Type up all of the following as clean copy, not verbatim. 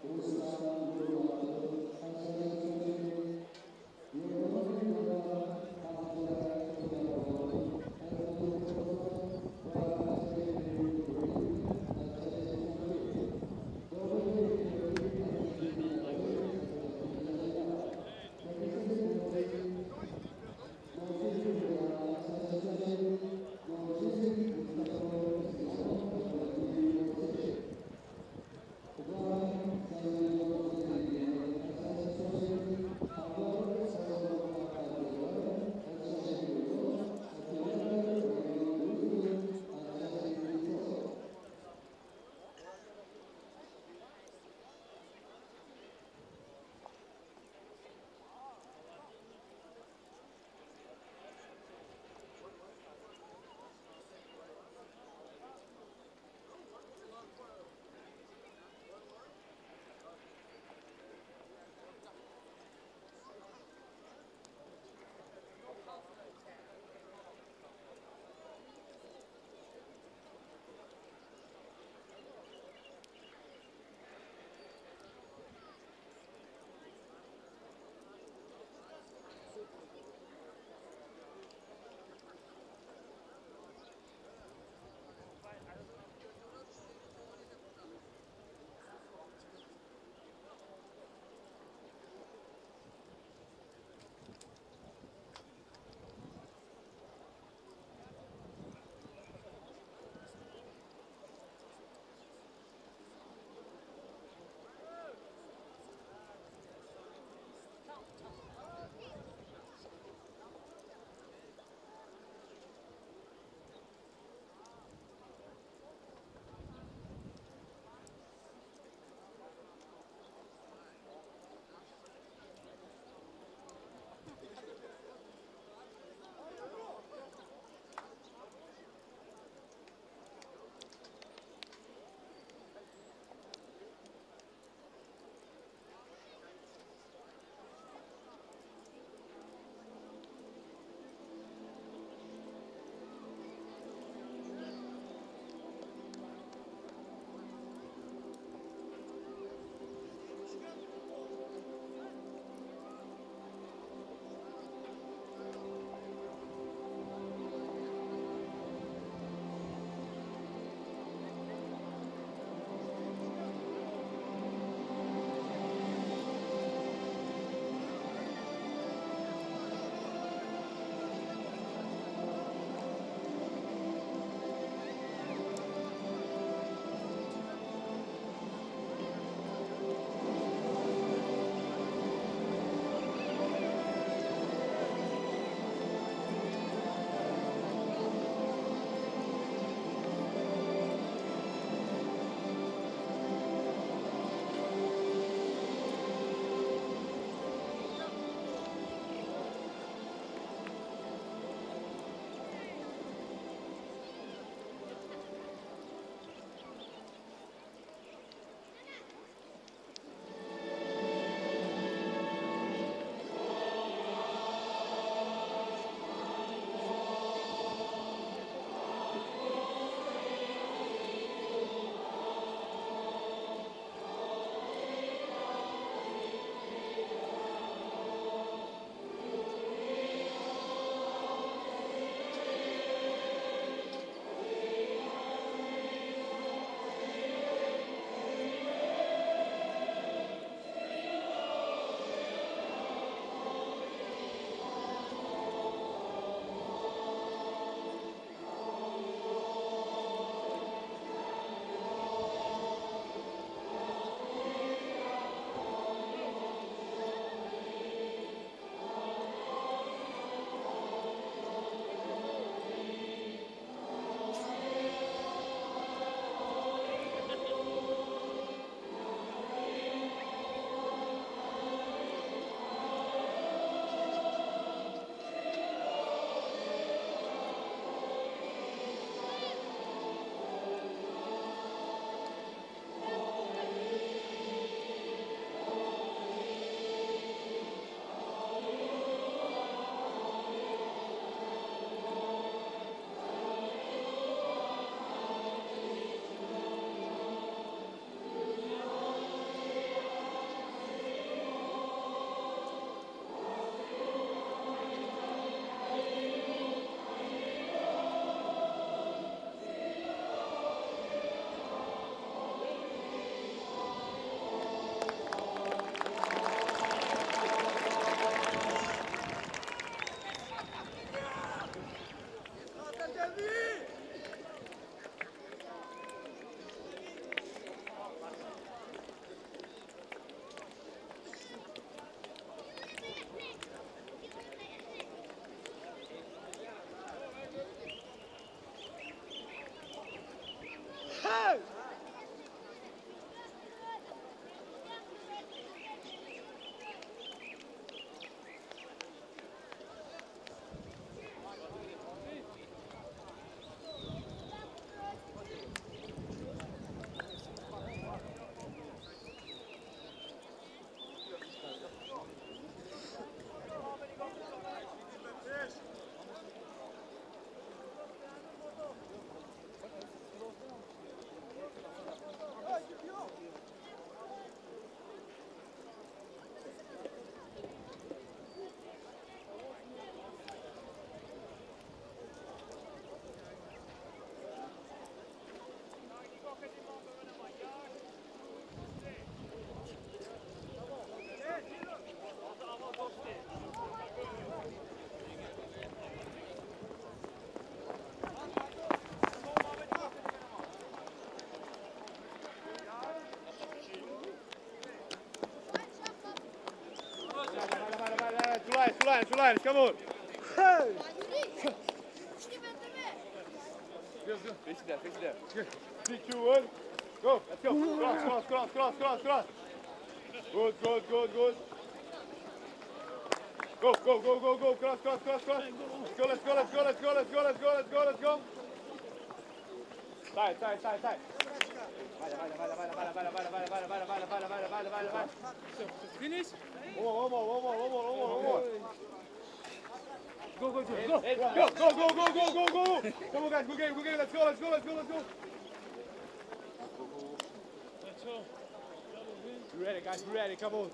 Ustaz guys, come on. Hey! Go. Face it there. 3, 2, 1. Go, let's go. Cross. Good. Go. Cross. Let's go. Side. Vai. Finish. One more. Go. Come on, guys, good game. Let's go. Let's go. You ready, guys? Come on.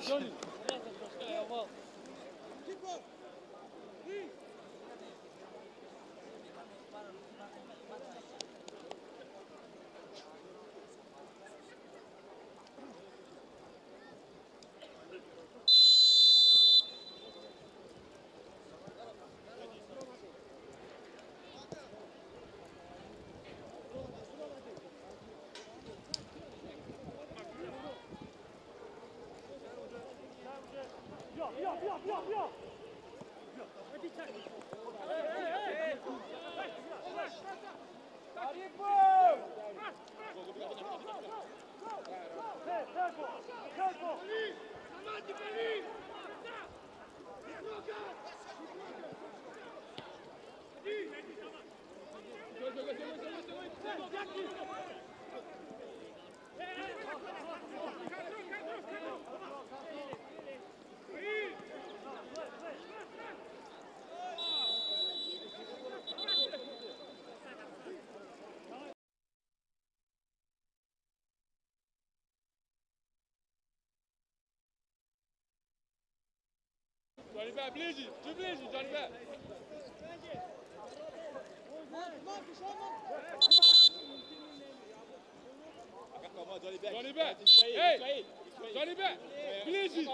Johnny. Johnny Bear, bliži, Johnny Bear. Johnny Bear, hey, Johnny Bear, bliži.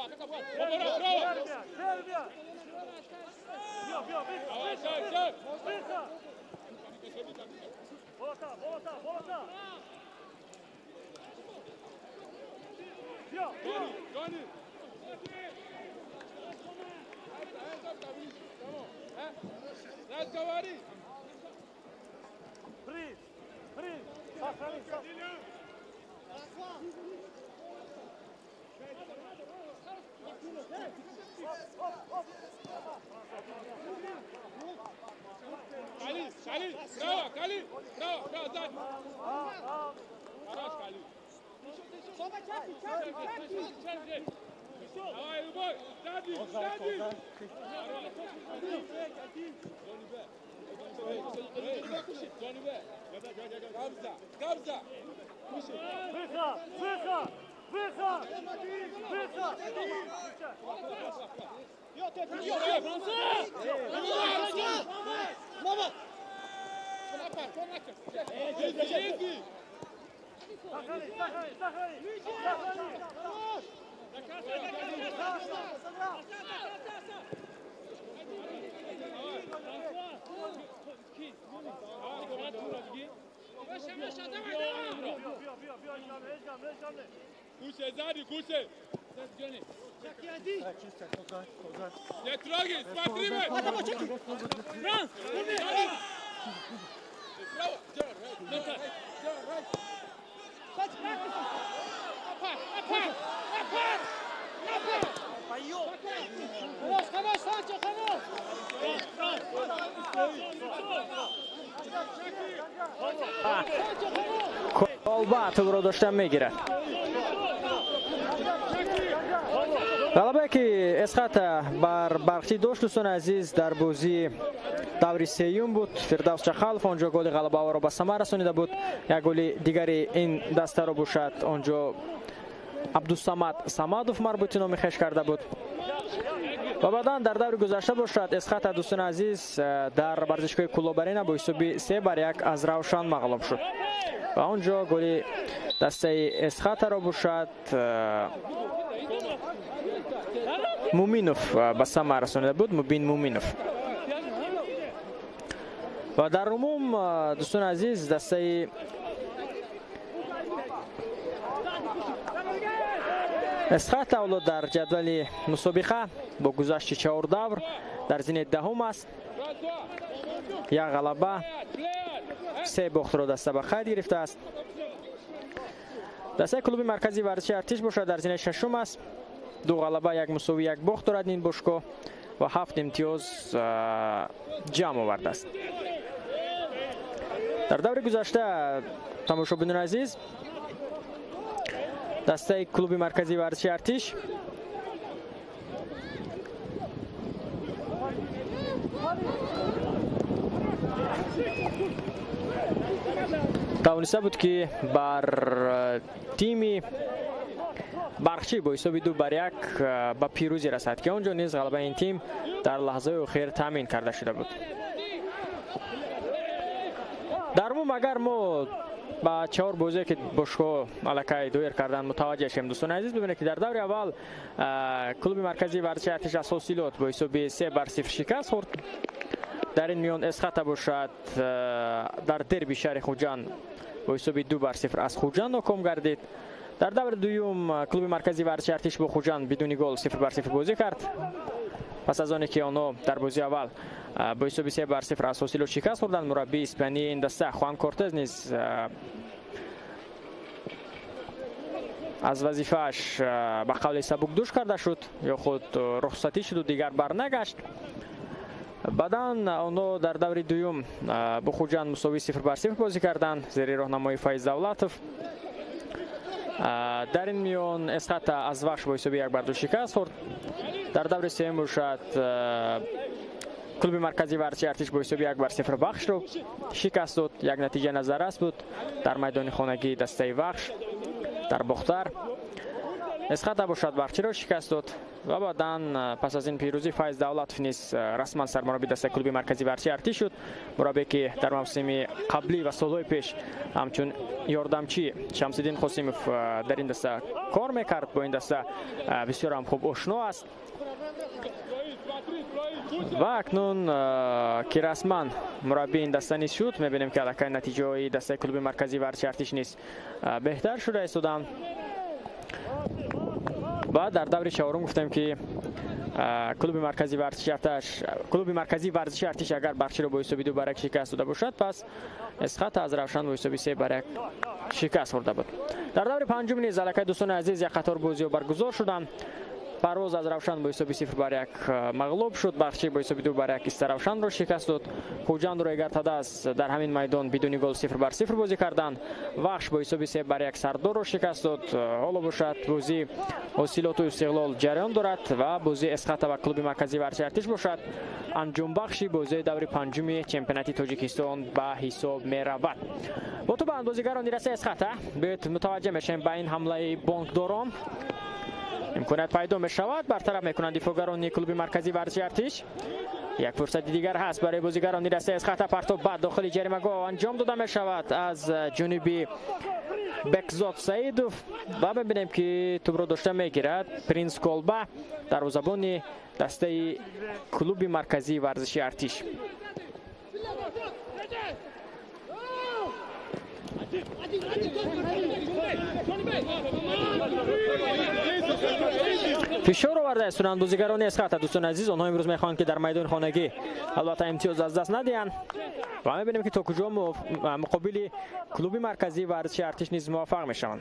Bravo. Johnny. Let's go, Adi. Freeze. Kali. Bravo, Dad. Хорош, Kali. Давай, любой, Daddy. Johnny Bear. Kabza. Выход! Mama! Easy! Kuše! Не трогай, смотри! Франц! Браво! Напад! خلاص سانچو خلاص کالبا توپ رو داشتن میگیره. غلبه که اسقاط بر بخشی داشت دوستان عزیز در بازی دوری سیوم بود. فردوس چخالف آنجا گل غلبه را به ثمر رسانیده بود. یک گل دیگری این دسته را باشد آنجا عبدالصمد صمدوف مربوطی نامی خویش کرده بود. و بعدا در دور گذشته باشد اسقاط دوستان عزیز در ورزشگاه کلابرین با حساب 3-1 از روشن مغلوب شد و آنجا گل دسته اسقاط را باشد مومینوف به ثمر رسانیده بود. مبین مومینوف. و در عموم دوستان عزیز دسته اسقاط اولاد در جدول مسابقه با گذشت 4 دور در زین دهم است. یک غلبه 3 باخت را دسته به خود گرفته است. دسته کلوب مرکزی ورزشی ارتش باشد در زین ششم است. 2 غلبه 1 مساوی 1 باخت دارد این باشگاه و 7 امتیاز جمع آورده است. در دور گذشته تماشاگران عزیز دسته کلوب مرکزی ورزشی ارتش توانسته بود که بر تیم برخچی با حساب 2-1 به پیروزی رسد که آنجا نیز غلبه این تیم در لحظه اخیر تامین کرده شده بود. در عموم اگر ما با 4 بازی که باشگاه الکای دویر کردن متوجه شیم دوستان عزیز ببینید که در دور اول کلوب مرکزی ورزشی ارتش اساسیلات با حساب 3-0 شکست خورد. در این میان اسقاط باشد در دربی شهر خوجند با حساب 2-0 از خوجند ناکام گردید. در دور دوم کلوب مرکزی ورزشی ارتش با خوجند بدون گل 0-0 بازی کرد. پس از آنکه آنها در بازی اول با حساب 3-0 اساسیلات شکست خوردند، مربی اسپانیایی این دسته خوان کورتز نیز از وظیفه‌اش به قول سبک دوش کرده شد یا خود رخصتی شد و دیگر برنگشت. بعدا آنها در دور دوم با خوجند مساوی 0-0 بازی کردند زیر راهنمایی فایز دولتوف. در این میان اسقاط از وحش با حساب 1-2 شکست خورد. در دور سوم باشد کلوب مرکزی ورزشی ارتش با حساب 1-0 وحش رو شکست داد. یک نتیجه نظر است بود در میدان خانگی دسته وحش در بختر. اسقاط باشد وحشی را شکست داد و بعدا پس از این پیروزی فایز دولتوف نیز رسما سرمربی دسته کلوب مرکزی ورزشی ارتش شد. مربی که در موسم قبلی و سالهای پیش همچون یاردمچی شمس‌الدین قاسموف در این دسته کار میکرد. با این دسته بسیار هم خوب آشنا است و اکنون که رسما مربی این دسته نیز شد میبینیم که الکای نتیجه های دسته کلوب مرکزی ورزشی ارتش نیز بهتر شده ایستادند. بعد در دور چهارم گفتم که کلوب مرکزی ورزشی ارتش اگر بخشی را با حساب 2-1 شکست داده باشد پس اسقاط از روشن با حساب 3-1 شکست خورده بود. در دور پنجم نیز الکای دوستان عزیز یک قطار بازی برگزار شدند. پرواز از روشن با حساب 0-1 مغلوب شد. بخشی با حساب 2-1 است روشن را شکست داد. خوجند رو اگر تداس در همین میدان بدون گل 0-0 بازی کردند. وحش با حساب 3-1 سردار را شکست داد. حالا باشد بازی حاصلات و استقلال جریان دارد و بازی اسقاط و کلوب مرکزی ورزشی ارتش باشد. انجام بخشی بازی دور پنجم چمپیونات تاجیکستان به حساب می رود. با تو به بازیگران رسه اسقاط بیت متوجه میشیم به این حمله بانکداران امکانات پیدا می شود. برطرف میکنند دفاعگران کلوب مرکزی ورزشی ارتش. یک فرصت دیگر هست برای بازیگران دسته اسقاط. پرتاب بعد داخل جریمه‌گاه انجام داده می شود از جانب بکزاد سعیدوف و ببینیم که توپ را داشته میگیرد پرینس کالبا دروازه‌بان دسته کلوب مرکزی ورزشی ارتش. فشار آورده استند بازیگران اسقاط دوستان عزیز. آنها امروز میخوان که در میدان خانگی البته امتیاز از دست ندهند و میبینیم که تا کجا مقابل کلوب مرکزی ورزشی ارتش نیز موفق میشوند.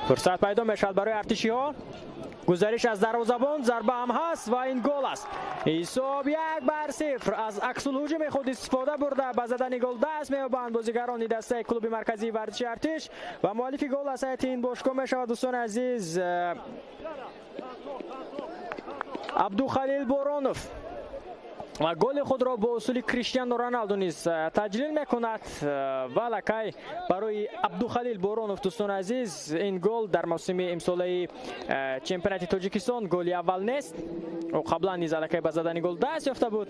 فرصت پیدا میشد برای ارتشی ها. گذریش از دروازه‌بان، ضربه هم هست و این گل است. حساب 1-0. از عکس الهجوم خود استفاده برده به زدن گل دست می‌یابند بازیگران دسته کلوب مرکزی ورزشی ارتش و مؤلف گل از هیئت این باشگاه میشود دوستان عزیز عبدالخلیل بورونوف و گل خود را با اصول کریستیانو رونالدو نیز تجلیل میکند و لکای برای عبدالخلیل بورونوف دوستان عزیز این گل در موسم امساله چمپیونات تاجیکستان گل اول نیست و قبلا نیز لکای به زدن گل دست یافته بود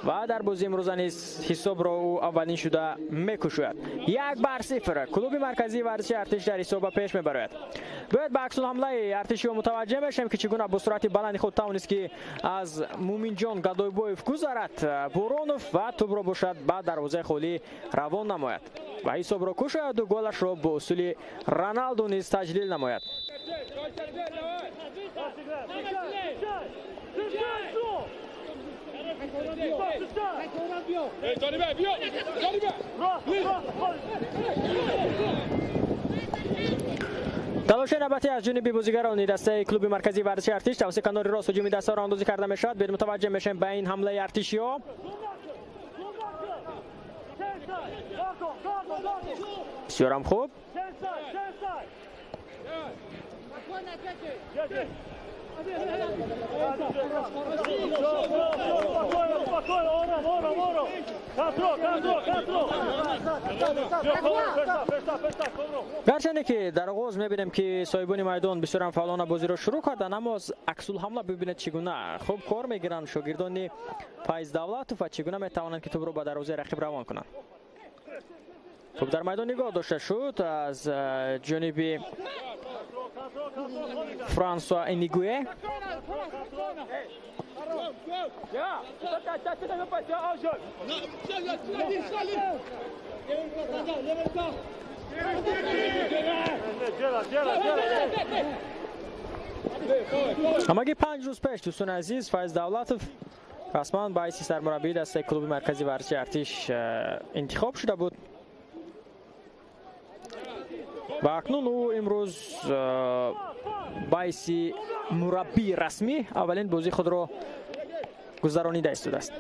و در بازی امروز نیز حساب را او اولین شده میکشد. 1-0 کلوب مرکزی ورزشی ارتش در حساب پیش میبرد. باید به عکس الحمله ارتشی متوجه بشیم که چگونه با سرعت بلند خود توانست که از مومین جان گدایبایف گذرد بورونوف و توپ را باشد بعد دروازه خالی روان نماید و حساب را کشد و گلش را با اصول رونالدو نیز تجلیل نماید. تلاش نوبتی از جانب بازیگران دسته کلوب مرکزی ورزشی ارتش توسط کنار راست هجومی دسته را اندازی کرده میشد. باید متوجه میشیم به این حمله ارتشی‌ها. بسیار هم خوب. گرچه که در آغاز میبینیم که صاحبان میدان بسیار هم فعالانه بازی را شروع کردن اما از عکس الحمله ببینید چگونه خوب کار میگیرند شاگردان فیض دولت و چگونه میتوانند که توپ را به دروازه رقیب روان کنند. توپ در میدان نگاه داشته شد از جانب فرانسوا انیگوئه. همگی 5 روز پیش دوستان عزیز فیض دولتوف رسما باعث سرمربی دسته کلوب مرکزی ورزشی ارتش انتخاب شده بود و اکنون او امروز باعث مربی رسمی اولین بازی خود را گذرانیده است.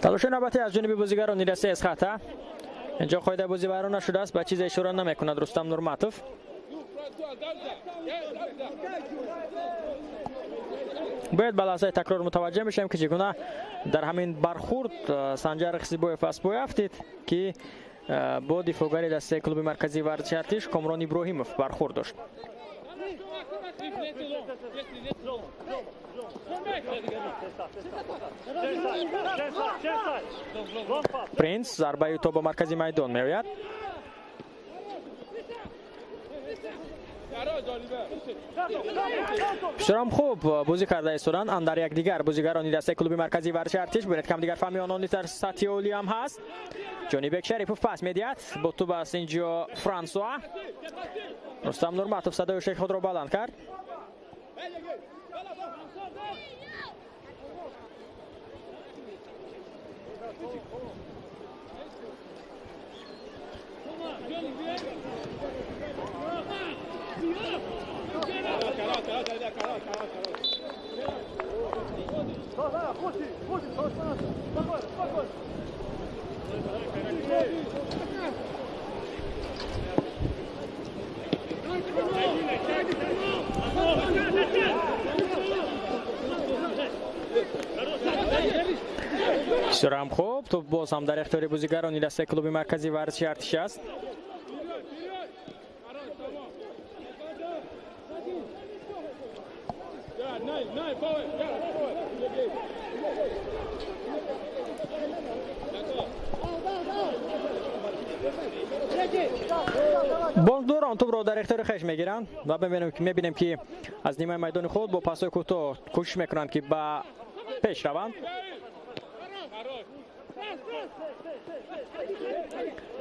تلاش نوبتی از جانب بازیگران دسته از خطا. اینجا قاعده بازی بیان نشده است به چیز اشاره نمیکند رستم نورماتوف. باید به لحظه تکرار متوجه میشیم که چگونه در همین برخورد سنجر خسیبویف اسبویف دید که با دفاعگر دسته کلوب مرکزی ورزشی ارتش کامران ابراهیموف برخورد داشت. پرینس ضربه توپ به مرکزی میدان میآید. بسیار خوب بازی کرده ایستادن اندر یک دیگر بازیگران دسته کلوب مرکزی ورزشی ارتش باید کم دیگر فهمی آنان در سطح اولی هم هست. جانب شریفوف پاس میدهد با توپ است اینجا فرانسوا. رستم نورماتوف صدای شیخ خود را بلند کرد. بسیار هم خوب توپ باز هم در اختیار بازیگران دسته کلوب مرکزی ورزشی ارتش است. بازدوران توپ را در اختیار خویش میگیرند و میبینیم که از نیمه میدان خود با پاس‌های کوتاه کوشش میکنند که به پیش روند.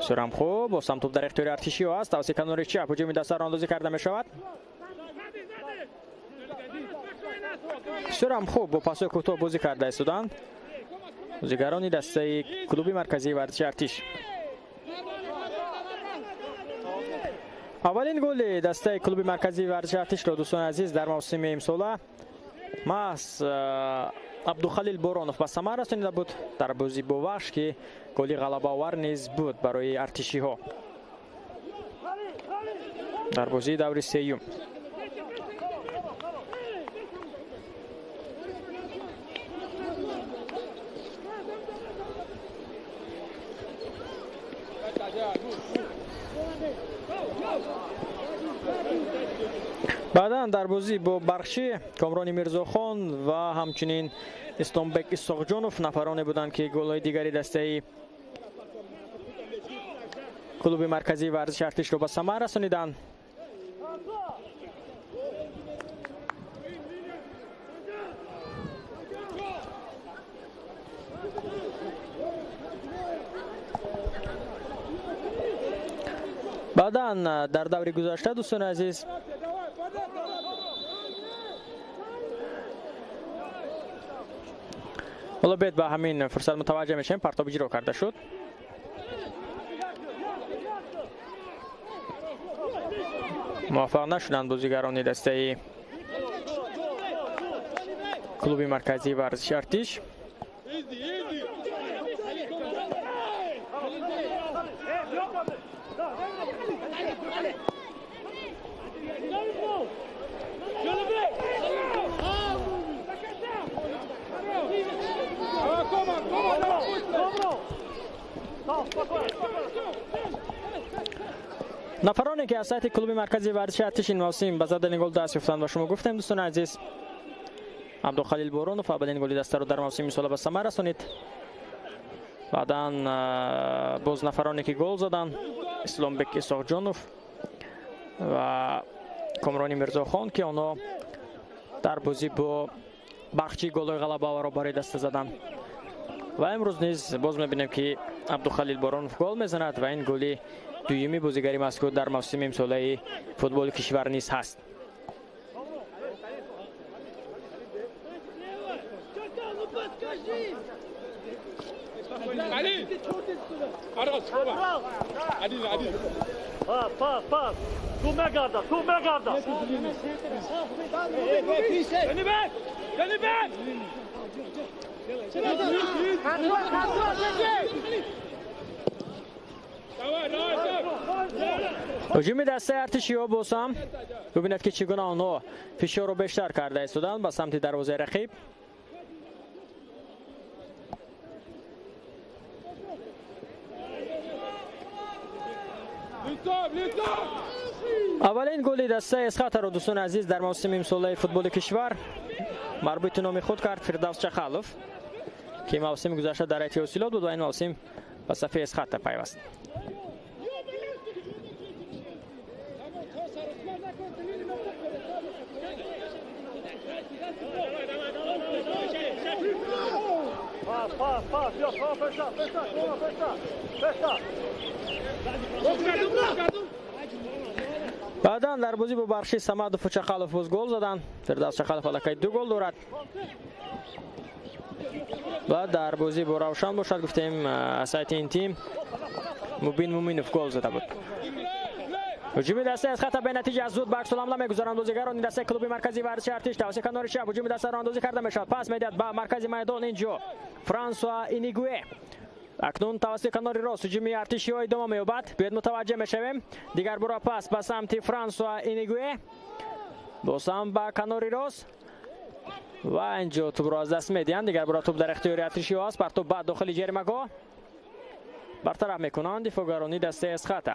سرم خوب با سمت توپ در اختیار ارتشیو است. توسط کنار چپ هجومی دست راندازی کرده می شود. سرم خوب با پاسای کوتاه بازی کرده ایستادند بازیگران دسته کلوب مرکزی ورزش ارتش. اولین گل دسته کلوب مرکزی ورزش ارتش را دوستان عزیز در موسم امسال محض عبدالخلیل بورانوف به ثمر رسانیده بود در بازی با وحش که گل غلبه آور نیز بود برای ارتشی ها در بازی دور سیوم. بعدا در بازی با برخشی کامران میرزاخان و همچنین استانبک اسحاقجانوف نفرانی بودند که گل‌های دیگری دسته کلوب مرکزی ورزش ارتش را به ثمر رسانیدند. بعدا در دور گذشته دوستان عزیز حالا باید به همین فرصت متوجه میشیم پرتاب اجرا کرده شد. موفق نشدند بازیگران دسته کلوب مرکزی ورزش ارتش. نفرانی که از سایت کلوب مرکزی ورزش ارتش این موسم به زدن گل دست یافتند و شما گفتیم دوستان عزیز عبدالخلیل بورانوف اولین گل دسته را در موسم امسال به ثمر رسانید. بعدا باز نفرانی که گل زدند اسلامبک اسحاقجانوف و کامران میرزاخان که آنها در بازی با بخشی گل‌های غلبه را برای دست زدند و امروز نیز باز می‌بینیم که عبدالخلیل بورانوف گل میزند و این گل دویمی بازیگری مذکور در موسم امساله فوتبال کشور نیز هست. علی آراس علی Pas. Tu m'agardes. هجوم دسته ارتشی‌ها بازم ببیند که چگونه آنها فشار را بیشتر کرده ایستادند به سمت دروازه رقیب. اولین گل دسته اسخات را دوستان عزیز در موسم امسال فوتبال کشور مربوط نام خود کرد فردوس چخالوف که موسم گذشته در ایتیا اوسیلات بود و این موسم به صفحه اسخات پیوست. بعدا در بازی با برخی سمادوف و چخالوف باز گل زدند. فردوس چخالوف الکی 2 گل دارد و در بازی با روشن باشد گفتیم اسایت این تیم مبین مومینوف گل زده بود. هجوم دسته از خط به نتیجه از زود برکس العمله میگذارند بازیگران دسته کلوب مرکزی ورزش ارتش توسط کنار چپ هجوم دسته را اندازی کرده میشد. پاس میدهد به مرکز میدان اینجا فرانسوا اینیگوئه اکنون توسط کنار راست هجوم ارتشی های ادامه مییابد. بیاید متوجه میشویم دیگر برا پاس به سمت فرانسوا اینیگوئه بازم به کنار راست و اینجا توپ را از دست میدهند. دیگر برا توپ در اختیار ارتشی هاست. بر توپ بعد داخل جریمه‌گاه برطرف میکنند دفاعگرانی دسته اسخات.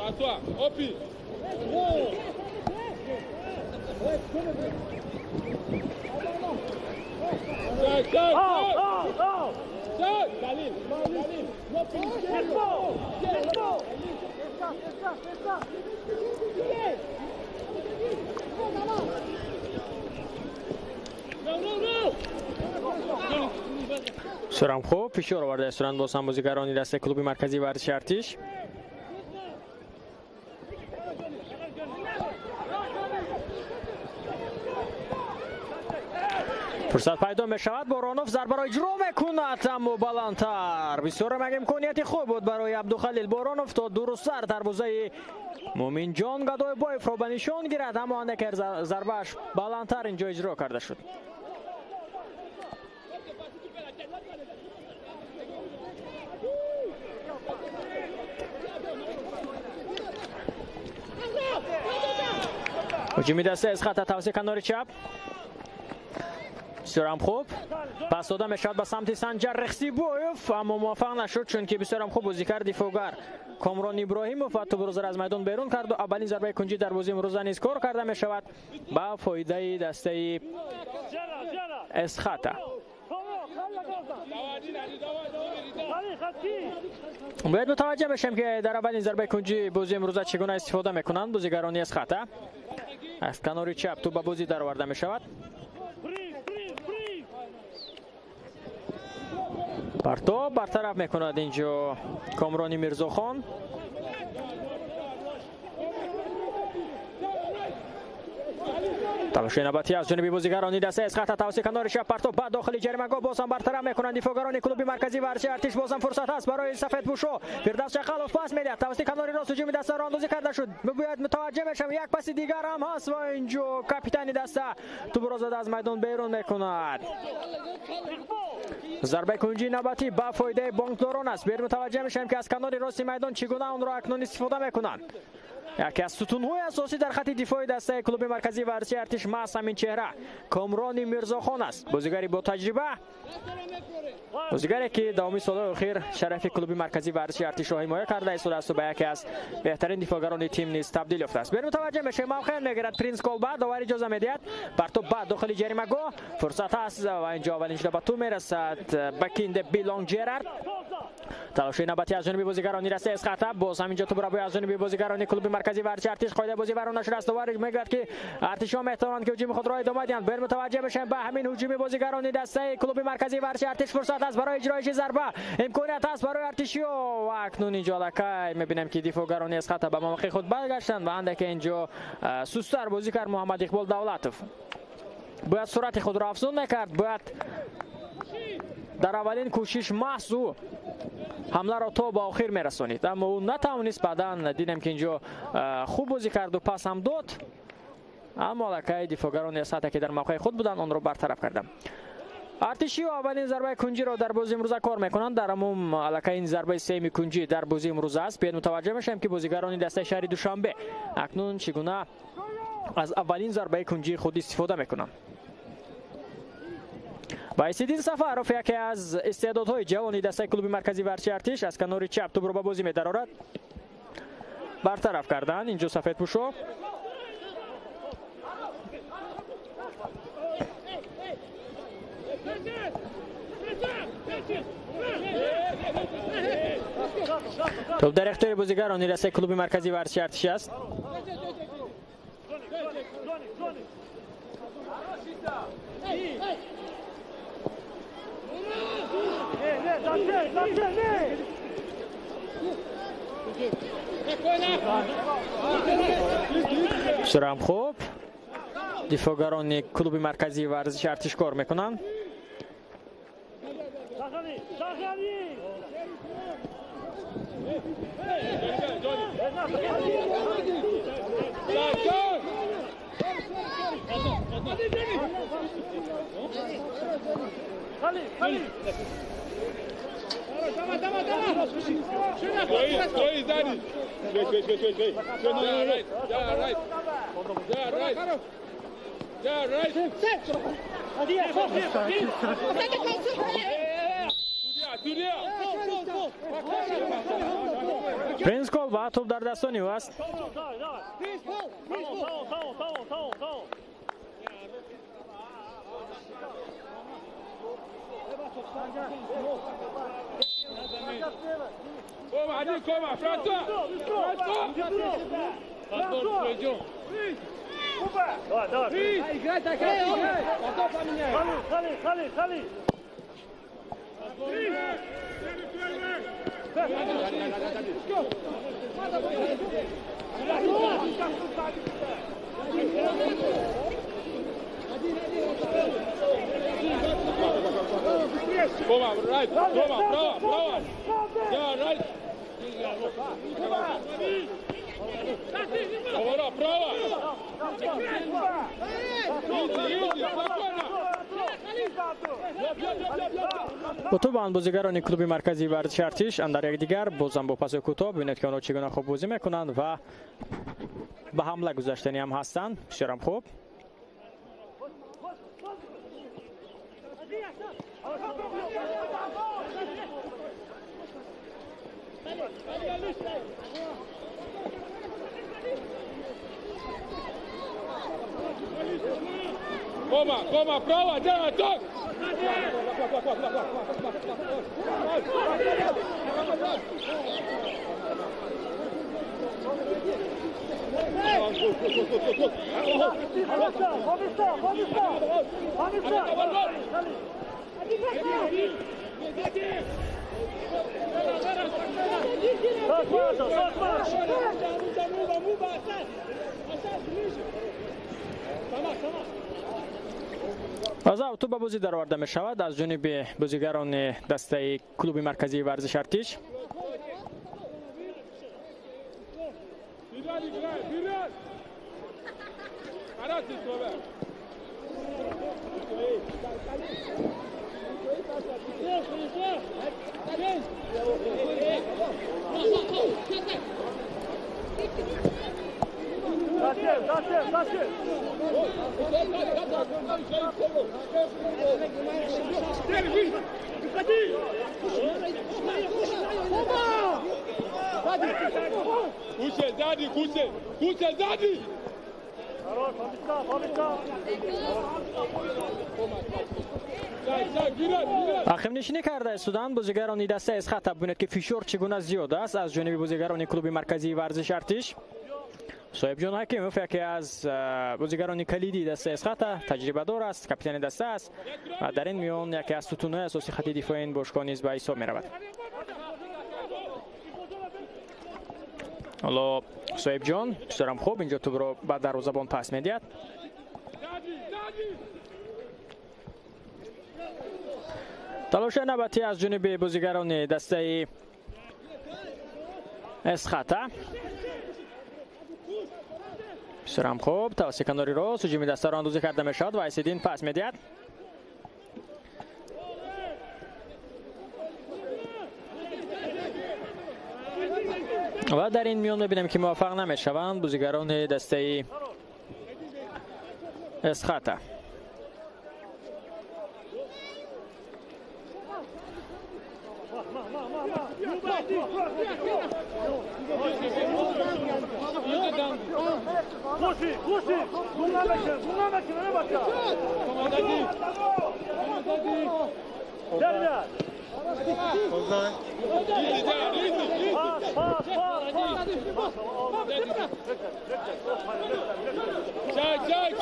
François, Opi. سرم خوب فشار آورده استرند با بازیگران دسته کلوب مرکزی ورزش ارتش. فرصت پیدا می شود. بارانوف ضربه را اجرا میکند اما بلندتر. بسیار امکانیت خوب بود برای عبدالخلیل. بارانوف تا درست‌تر دروازه مومین جان گدای بایف را به نشان گیرد اما اندک ضربهش بلندتر اینجا اجرا کرده شد. هجومی دسته از خط توسط کنار چپ. بسیار هم خوب پس داده می شود به سمت سنجر رخسیبویف اما موفق نشد چون که بسیار هم خوب بازیکن دفاعگر کامران ابراهیموف تو بروز از میدان بیرون کرد و اولین ضربه کنجی در بازی امروز نیز کار کرده می شود با فایده دسته اسخطه. باید متوجه بشیم که در اولین ضربه کنجی بازی امروز چگونه استفاده میکنند بازیگران اسخطه. از کنار چپ تو به بازی در آورده می شود. پرتاب برطرف میکند اینجا کامرانی میرزاخان. تلاش نوبتی از جانب بازیگران دسته از خط توسط کنار چپ پرتاب بعد داخل جریمه‌گاه بازم برطرف میکنند دفاعگران کلوب مرکزی ورزش ارتش. بازم فرصت است برای سفیدپوشو. فردوس چخالوف پاس میدهد توسط کنار راست هجوم دسته را اندازی کرده شد. باید متوجه بشم یک پاس دیگر هم هست و اینجا کاپیتان دسته تو بروز از میدان بیرون میکند. ضربه کنجی نوبتی با فایده بانکداران است. باید متوجه میشم که از کنار راست میدان چگونه اون را اکنون استفاده میکنند. یکی از ستون‌های اساسی در خط دفاعی دسته کلوب مرکزی ورزش ارتش محض همین چهره کامران میرزاخان است. بازیگری با تجربه، بازیگری که داومی سال‌های اخیر شرف کلوب مرکزی ورزش ارتش را حمایت کرده است و به یکی از بهترین دفاعگران تیم نیز تبدیل یافته است. بریم متوجه بشیم موقع میگیرد پرینس کولبا داور اجازه میدهد پرتاب بعد داخل جریمه‌گاه فرصت است و اینجا اولین شده به تو میرسد بکیند بیلانگ جرارد. تلاش نوبتی از جانب بازیگران دسته اسخطه باز همینجا تو برای از جانب بازیگران کلوب مرکزی ورزش ارتش قاعده بازی ورانه شده است. داور میگوید که ارتشا میتوانند که هجوم خود را ادامه دهند. بریم متوجه بشیم به همین هجوم بازیگران دسته کلوب مرکزی ورزش ارتش فرصت است برای اجرای ضربه. امکانیت است برای ارتشیا و اکنون اینجا لکای میبینیم که دفاعگران اسخطه به موقع خود برگشتند و اندک اینجا سستر بازیکن محمد اقبال دولتوف باید سرعت خود را افزون نکرد. باید در اولین کوشش محض او حمله را تا به آخر میرسانید اما او نتوانست. بعداً دیدیم که اینجا خوب بازی کرد و پس هم داد اما لکه دفاعگران اسخطه که در موقع خود بودند آن را برطرف کردند. ارتشی اولین ضربه کنجی را در بازی امروز کار میکنند. در عموم الکه این ضربه سوم کنجی در بازی امروز است. باید متوجه بشیم که بازیگران دسته شهر دوشنبه اکنون چگونه از اولین ضربه کنجی خود استفاده میکنند. با ایستیدین سفروف یکی از استعدادهای جوانی دسته کلوب مرکزی ورزش ارتش از کنار چپ توپ را به بازی می‌درآورد. برطرف کردن اینجا سفیدپوشو. توپ در اختیار بازیگران دسته کلوب مرکزی ورزش ارتش است. سرم خوب دفاعگران کلوب مرکزی ورزش ارتش کار میکنند. پرینس گل و توپ در دستان او است. Kom, Adi, kom, Fransa! Fransa! Koma, right, koma, brava. Ja, right. Koma, brava. اتوبان بازیگران کلوب مرکزی ورزش ارتش اندر یک دیگر بازم با پاس کوتاه ببینید که آنها چگونه خوب بازی میکنند و به حمله گذاشتنی هم هستند. بسیار خوب. Koma, prova, dela, toc! از اتوب بازی در آورده می شود از جانب بازیگران دسته کلوب مرکزی ورزش ارتش. Kuće, zadi! عقب نشینی کرده سودان بازیگران دسته از خط ببینید که فشار چگونه زیاد است از جانب بازیگران کلوب مرکزی ورزش ارتش. صاحب جان حکیموف یکی از بازیگران کلیدی دسته از خط تجربه دار است، کاپیتان دسته است و در این میان یکی از ستون‌های اساسی خط دفاع این باشگاه نیز به حساب می‌رود. حالا صاحب جان بسیار خوب اینجا توپ رو به دروازه‌بان پاس می‌دهد. تلاش نوبتی از جانب بازیگران دسته اسخطه. بسیار خوب توسط کناری راست هجوم دسته را اندازی کرده میشد و ایسیدین پاس می‌دهد. و در این میان می‌بینیم که موفق نمی‌شوند بازیگران دسته اسخطه.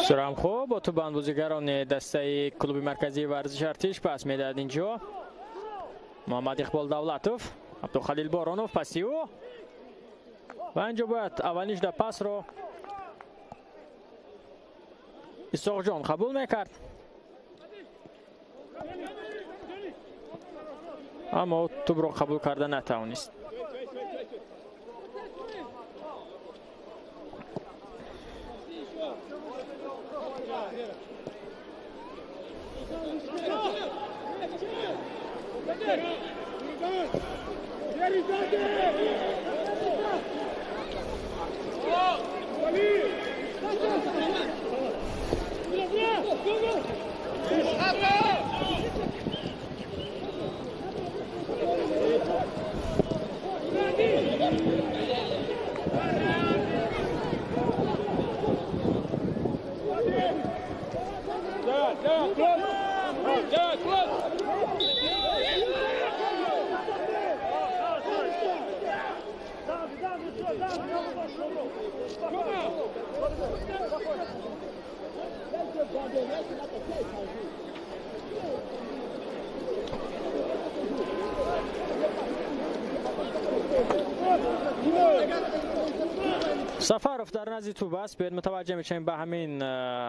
سلام خوب با تو بند بازیگران دسته کلوب مرکزی ورزش ارتش پاس میدهد اینجا محمد اقبال دولتوف، عبدالخلیل بارانوف پسی او و اینجا باید اولینش در پاس رو اسحاق جان قبول میکرد اما توپ رو قبول کرده نتوانست. Yeah, close. سفارف در نزد توپ است. باید متوجه میشیم به همین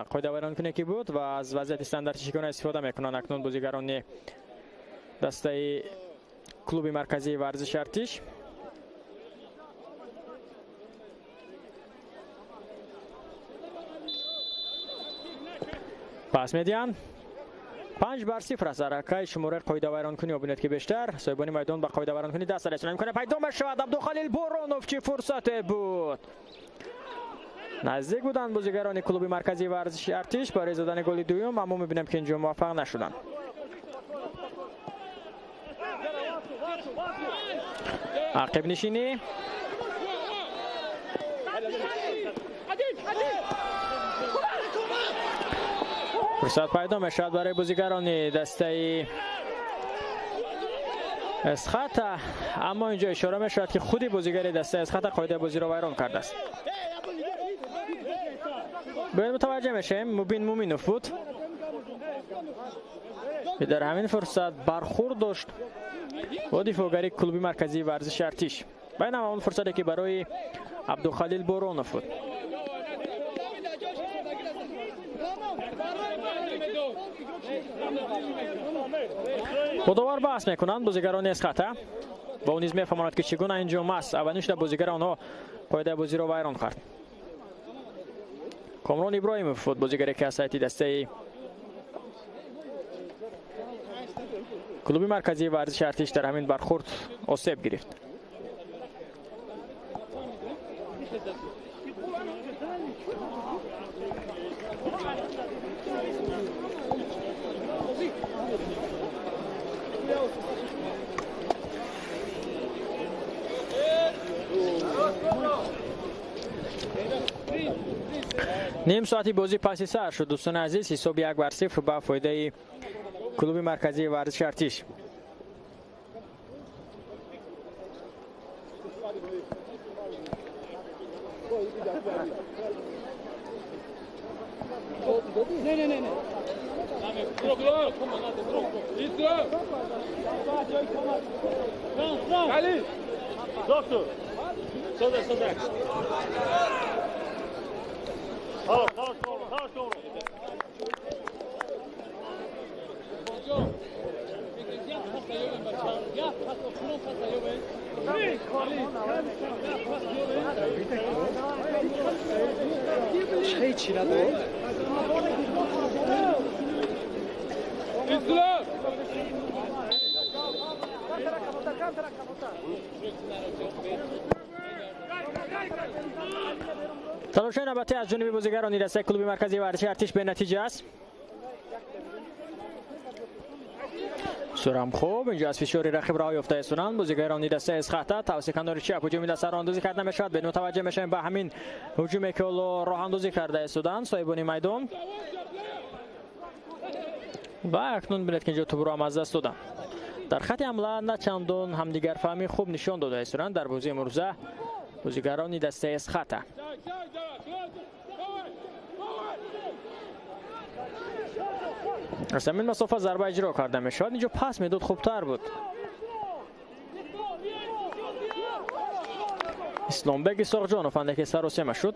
قاعده ویرانکنی که بود و از وضعیت استانداردی چگونه استفاده میکنند اکنون بازیگران دسته کلوب مرکزی ورزش ارتش. پاس میدین 5-0 است. حرکت شماره قاعده ویرانکنی ببینید که بیشتر صاحبان میدان با قاعده ویرانکنی دست رسانی میکنه. پیدا میشود عبدالخلیل بورونوف. چه فرصت بود، نزدیک بودند بازیگران کلوب مرکزی ورزش ارتش برای زدن گل دوم، اما میبینیم که اینجا موفق نشدند. عقب نشینی فرصت پیدا میشد برای بازیگران دسته اسخط، اما اینجا اشاره میشد که خودی بازیگر دسته اسخط قاعده بازی را ویران کرده است. باید متوجه میشیم مبین مومینوف بود که در همین فرصت برخورد داشت با دفاعگری کلوب مرکزی ورزش ارتش، بینما اون فرصتی که برای عبدالخلیل بورونوف بود. خودآور بحث میکنند بازیگران اسخط و اون نیز میفهمند که چگونه انجام است. اولش در بازیگر آنها قاعده بازی را ویران کرد. کامران ابراهیموف بود بازیگری که از سایت دسته کلوب مرکزی ورزش ارتش در همین برخورد آسیب گرفت. نیم ساعتی بازی پس سر شد دوستان عزیز. حساب 1-0 به فایده کلوب مرکزی ورزش ارتش. تلاش نباتی از جانب بازیگران دسته کلوب مرکزی ورزش ارتش به نتیجه است. سرم خوب اینجا از فشار رقیب راه یافته استونند بازیگران دسته اسخط توسط کنار چپ هجوم دسته راه اندازی کرده میشد. به متوجه میشیم به همین هجومی که راه اندازی کرده استودند صاحبان میدان و اکنون ببینید که اینجا توپ را از دست دادند. در خط حمله نه چندان همدیگر فهمی خوب نشان داده استونند در بازی امروزه بازیگران دسته اسخط. از همین مسافت ضربه اجرا کرده میشد. اینجا پاس میداد خوبتر بود. اسلامبگ سرجانوف انده که سر و سیمه شد.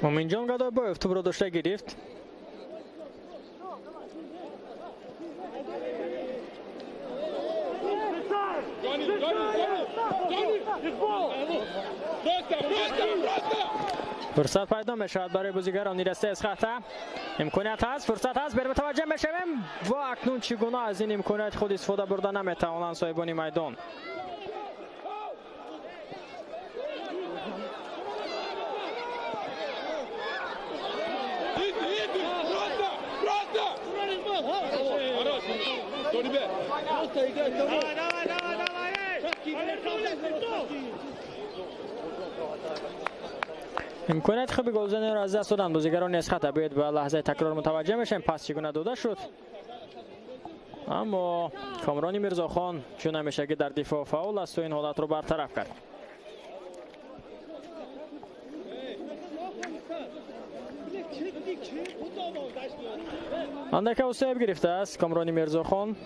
مومینجان گدایبایف توپ رو داشته گرفت. فرصت پیدا میشود برای بازیگران نیرسته از خطا. امکانیت هست، فرصت هست، بریم متوجه میشویم و اکنون چگونه از این امکانیت خود استفاده برده نمیتوانند صاحبان میدان. امکانیت خوب گلزنی را از دست دادن بازیگران از خطا. باید به لحظه تکرار متوجه میشیم پس چگونه داده شد، اما کامران میرزاخان چون همیشه که در دفاع فاول است و این حالت رو برطرف کرد. اندک اوسیب گرفته است کامران میرزاخان.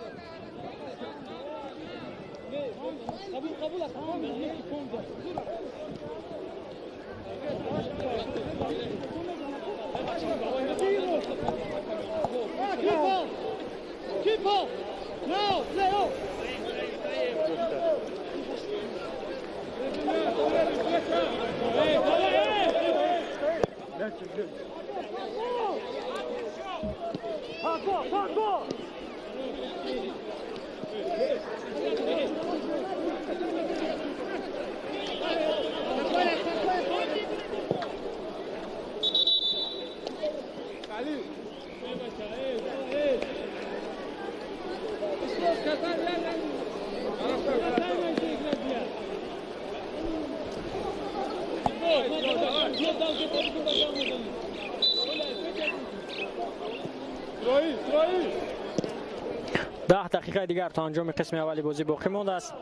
ده دقیقه دیگر تا انجام قسم اولی بازی باقی مانده است.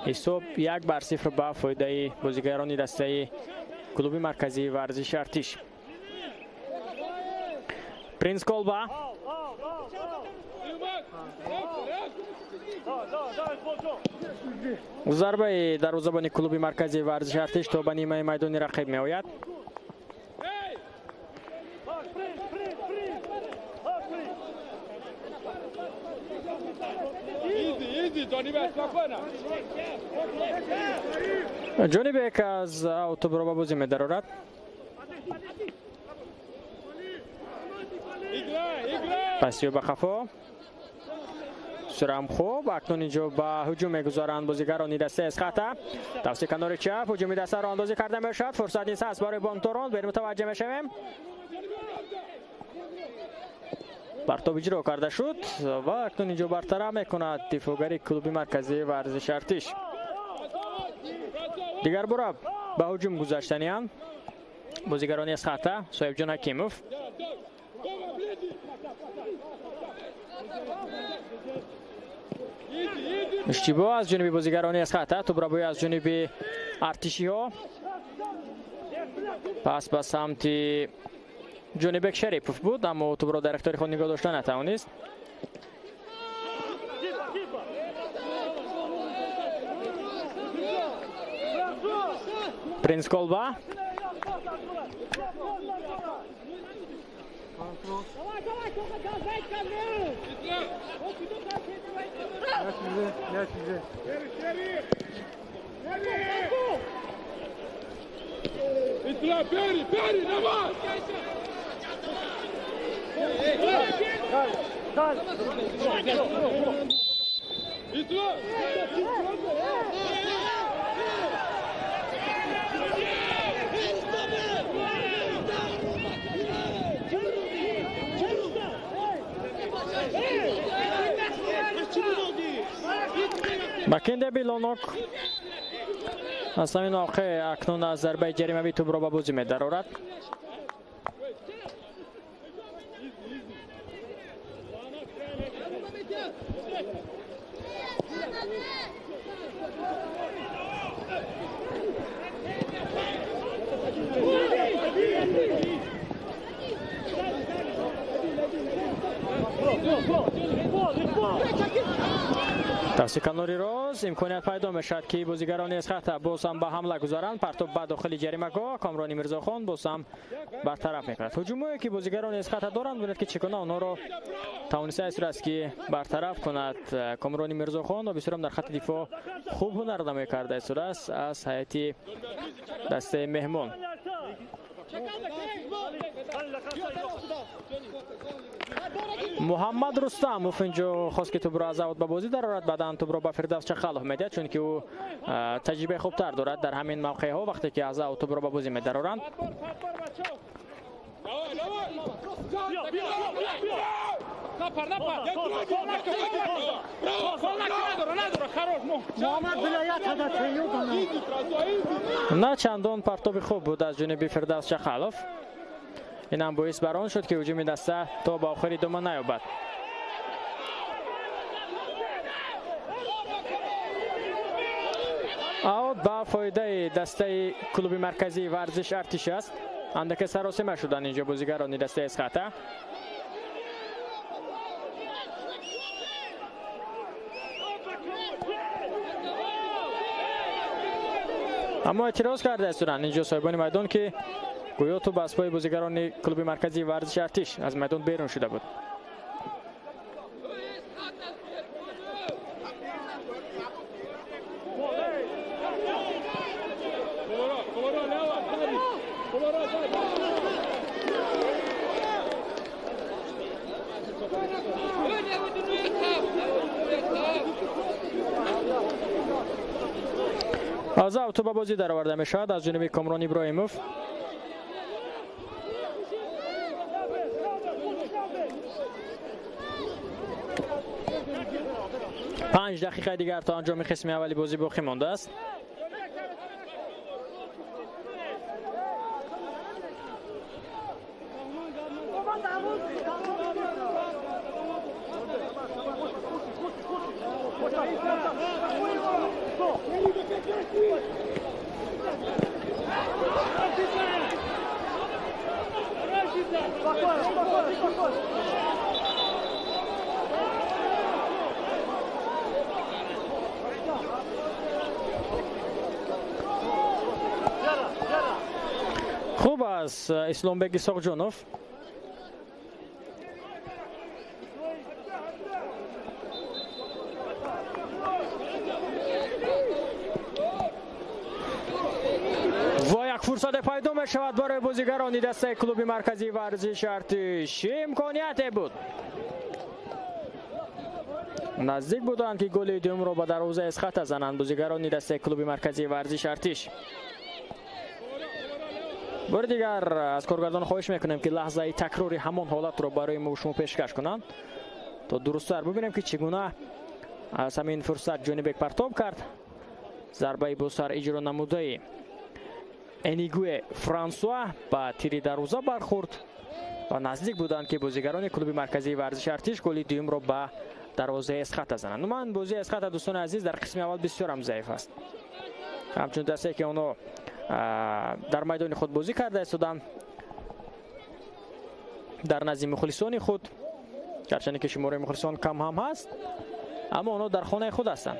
حساب 1-0 به فایده بازیگران دسته کلوب مرکزی ورزش ارتش. پرینس کولبا ضربه دروازه‌بان کلوب مرکزی ورزش ارتش تا به نیمه میدان رقیب می آید. جونی بیک از اوتو برو بازی می درارد. پسیو به خفا سرم خوب اکنون اینجا به هجوم میگذارند بازیگران دسته از خطا. توسط کنار چپ هجومی دسته را اندازی کرده میشد. فرصت نیست است برای بانتوران. بریم متوجه میشویم. پرتاب اجرا کرده شد و اکنون اینجا برطرف میکند دفاعگری کلوب مرکزی ورزش ارتش. دیگر برا به هجوم گذاشتنیان بازیگران از خطا. صاحب جان حکیموف اشتباه از جانب بازیگرانی از خطا. توپ را از جانب ارتشی ها پس به سمت جانب شریفوف بود اما توپ را در اختیار خود نگاه داشته نتوانست. پرینس کولبا بکنده بیلانوک از همین واقع اکنون از ضربه جریمه توپ را به بازی می درآورد. توسط کناری راست امکانیت پیدا میشد که بازیگران از خط باز هم به حمله گذارند. پرتاب به داخل جریمه‌گاه کامرانی میرزاخان باز هم برطرف میکند. هجومی که بازیگران از خط دارند ببینید که چگونه آنها را توانسته است که برطرف کند. کامرانی میرزاخان و بسیار در خط دفاع خوب هنر نمایی کرده است از هیئت دسته مهمان. محمد رستم اینجا خواست که توپ را از اوت به بازی درآورد، بعدا توپ را به فردوس چخالف میدهد چون که او تجربه خوبتر دارد در همین موقع ها وقتی که از اوت توپ را به بازی میدرآورند. نه چندان پرتاب خوب بود از جانب فردوس چخالف. این هم باعث بر آن شد که هجوم دسته تا به آخر ادامه نیابد. اوت با فایده دسته کلوب مرکزی ورزش ارتش است. اندک سراسیمه شدن اینجا بازیگران دسته از خطه. اما اعتراض کرده استودن اینجا صاحبان میدان که گویا تو بس پای بازیگران کلوب مرکزی ورزش ارتش از میدان بیرون شده بود. از اوت به بازی درآورده میشد از جانب کامران ابراهیموف. پنج دقیقه دیگر تا انجام قسم اولی بازی باقی مانده است. خوب است اسلامبek اسحاقجانوف. و یک فرصت پیدا می شود برای بازیگران دسته کلوب مرکزی ورزش ارتش. امکانیت بود، نزدیک بودند که گل دوم را به دروازه از خط زنند بازیگران دسته کلوب مرکزی ورزش ارتش. بار دیگر از کارگردان خواهش میکنیم که لحظه تکراری همان حالت رو برای ما و شما پیشکش کنند تا درست‌تر ببینیم که چگونه از همین فرصت جانب پرتاب کرد. ضربه با سر اجرا نموده انیگوی فرانسوا با تیر دروازه برخورد و نزدیک بودند که بازیگران کلوب مرکزی ورزش ارتش گل دوم را به دروازه از خط زنند. من بازی از خط دوستان عزیز در قسم اول بسیار هم ضعیف است، همچون دسته که اونها در میدان خود بازی کرده استودند در نزد مخلصان خود، گرچه که شماره مخلصان کم هم هست اما اونها در خانه خود هستند.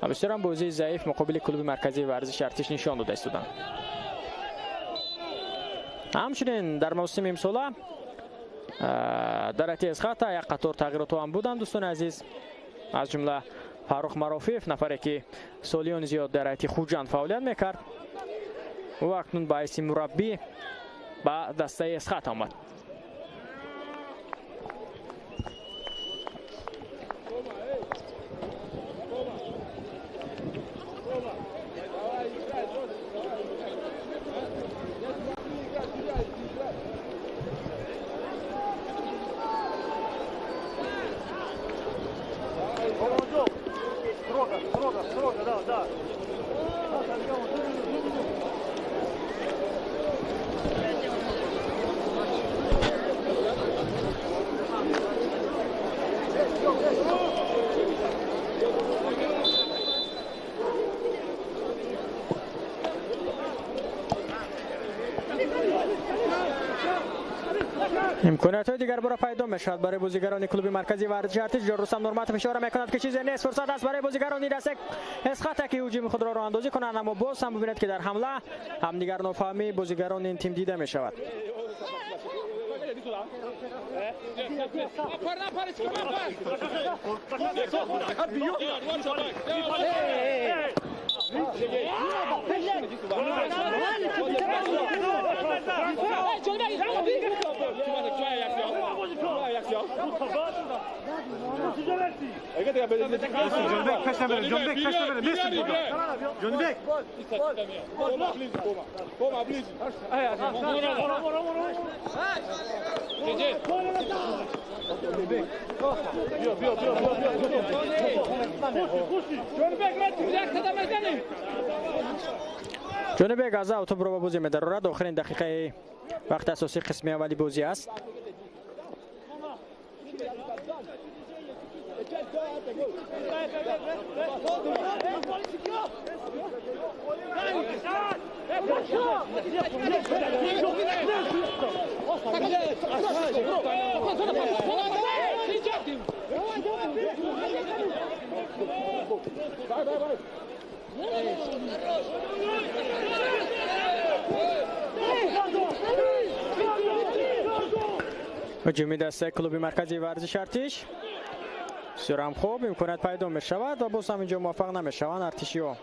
بسیار هم بازی ضعیف مقابل کلوب مرکزی ورزش ارتش نشان داده استودند. همچنین در موسم امساله در از خط یک قطار تغییرات هم بودند دوستان عزیز، از جمله فاروق مرافیف نفری که سالیان زیاد در هیئت خوجند فعالیت میکرد و اکنون باعث مربی به دسته از خط آمد. امکانات دیگر برای پیدا میشود برای بازیگران کلوب مرکزی ورزشی ارتش. رستم نورمتوف اشاره میکند که چیزی نیست، فرصت است برای بازیگران دست اسقاط که هجوم خود را اندازی کنند، اما باز هم ببینید که در حمله هم دیگر نافهمی بازیگران این تیم دیده میشود. جانب گازا اوتوب رو بازی می‌دارد. آخرین دقیقه وقت اساسی قسم اولی بازی است. هجومی دست کلوب مرکزی ورزش ارتش سرم خوب امکانات پیدا می شود و باز هم اینجا موفق نمی شوند ارتشی ها.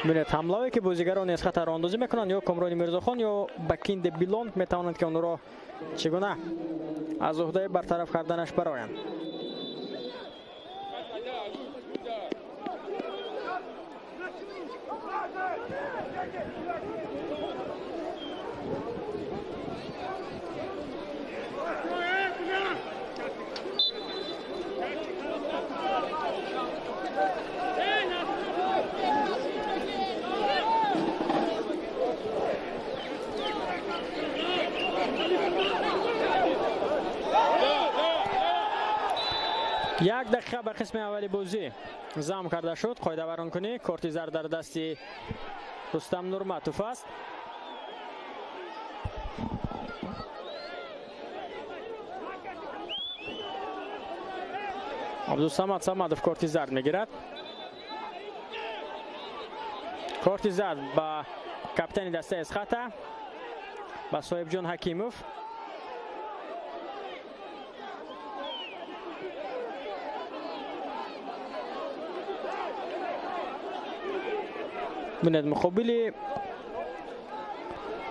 ببینید حمله که بازیگران از خطر اندازی میکنند یا کامران میرزاخان یا بکیند بیلوند میتوانند که اون را چگونه از عهده برطرف کردنش برآیند. یک دقیقه به قسم اولی بازی زم کرده شد. قاعده وران کنی کارت زرد در دستی رستم نورمتوف است. عبدالصمد صمدوف کارت زرد میگیرد. کارت زرد با کاپیتان دسته اسقاط با صاحب جان حکیموف. ببینید مقابل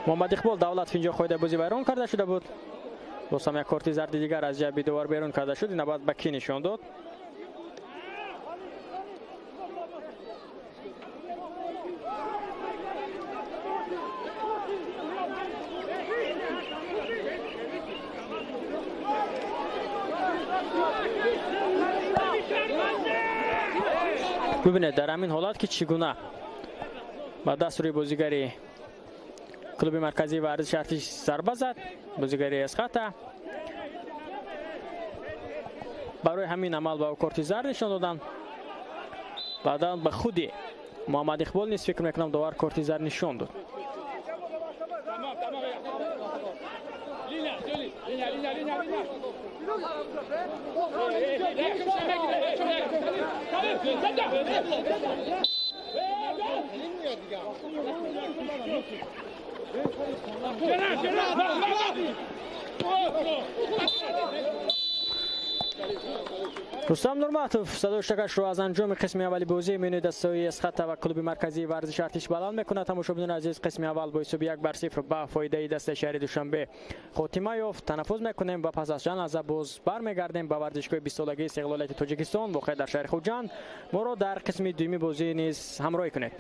محمد اقبال دولت اینجا خود بازی بیرون کرده شده بود. باز هم یک کارت زرد دیگر از جبهه دوار بیرون کرده شد. این بعد به کی نشان داد. ببینید در همین حالت که چگونه با دست روی بازیگری کلوب مرکزی ورزش ارتش ضربه زد. بازیگری اسقاط برای همین عمل با کارت زرد نشان دادن. بعدا به خود محمد اقبال نیست فکر میکنم داور کارت زرد نشان داد. رستم نورمتوف صداشتکش رو از انجام قسم اولی بازی میونی دستای اسقاط و کلوب مرکزی ورزش ارتش بلند میکنه. تماشاگران عزیز قسم اول با حساب 1-0 به فایده دست شهر دوشنبه خاتمه یافت. تنفس میکنیم و پس از چند لحظه باز برمیگردیم به ورزشگاه 20 سالگی استقلال تاجیکستان واقع در شهر خوجند. ما را در قسم دومی بازی نیز همراهی کنید.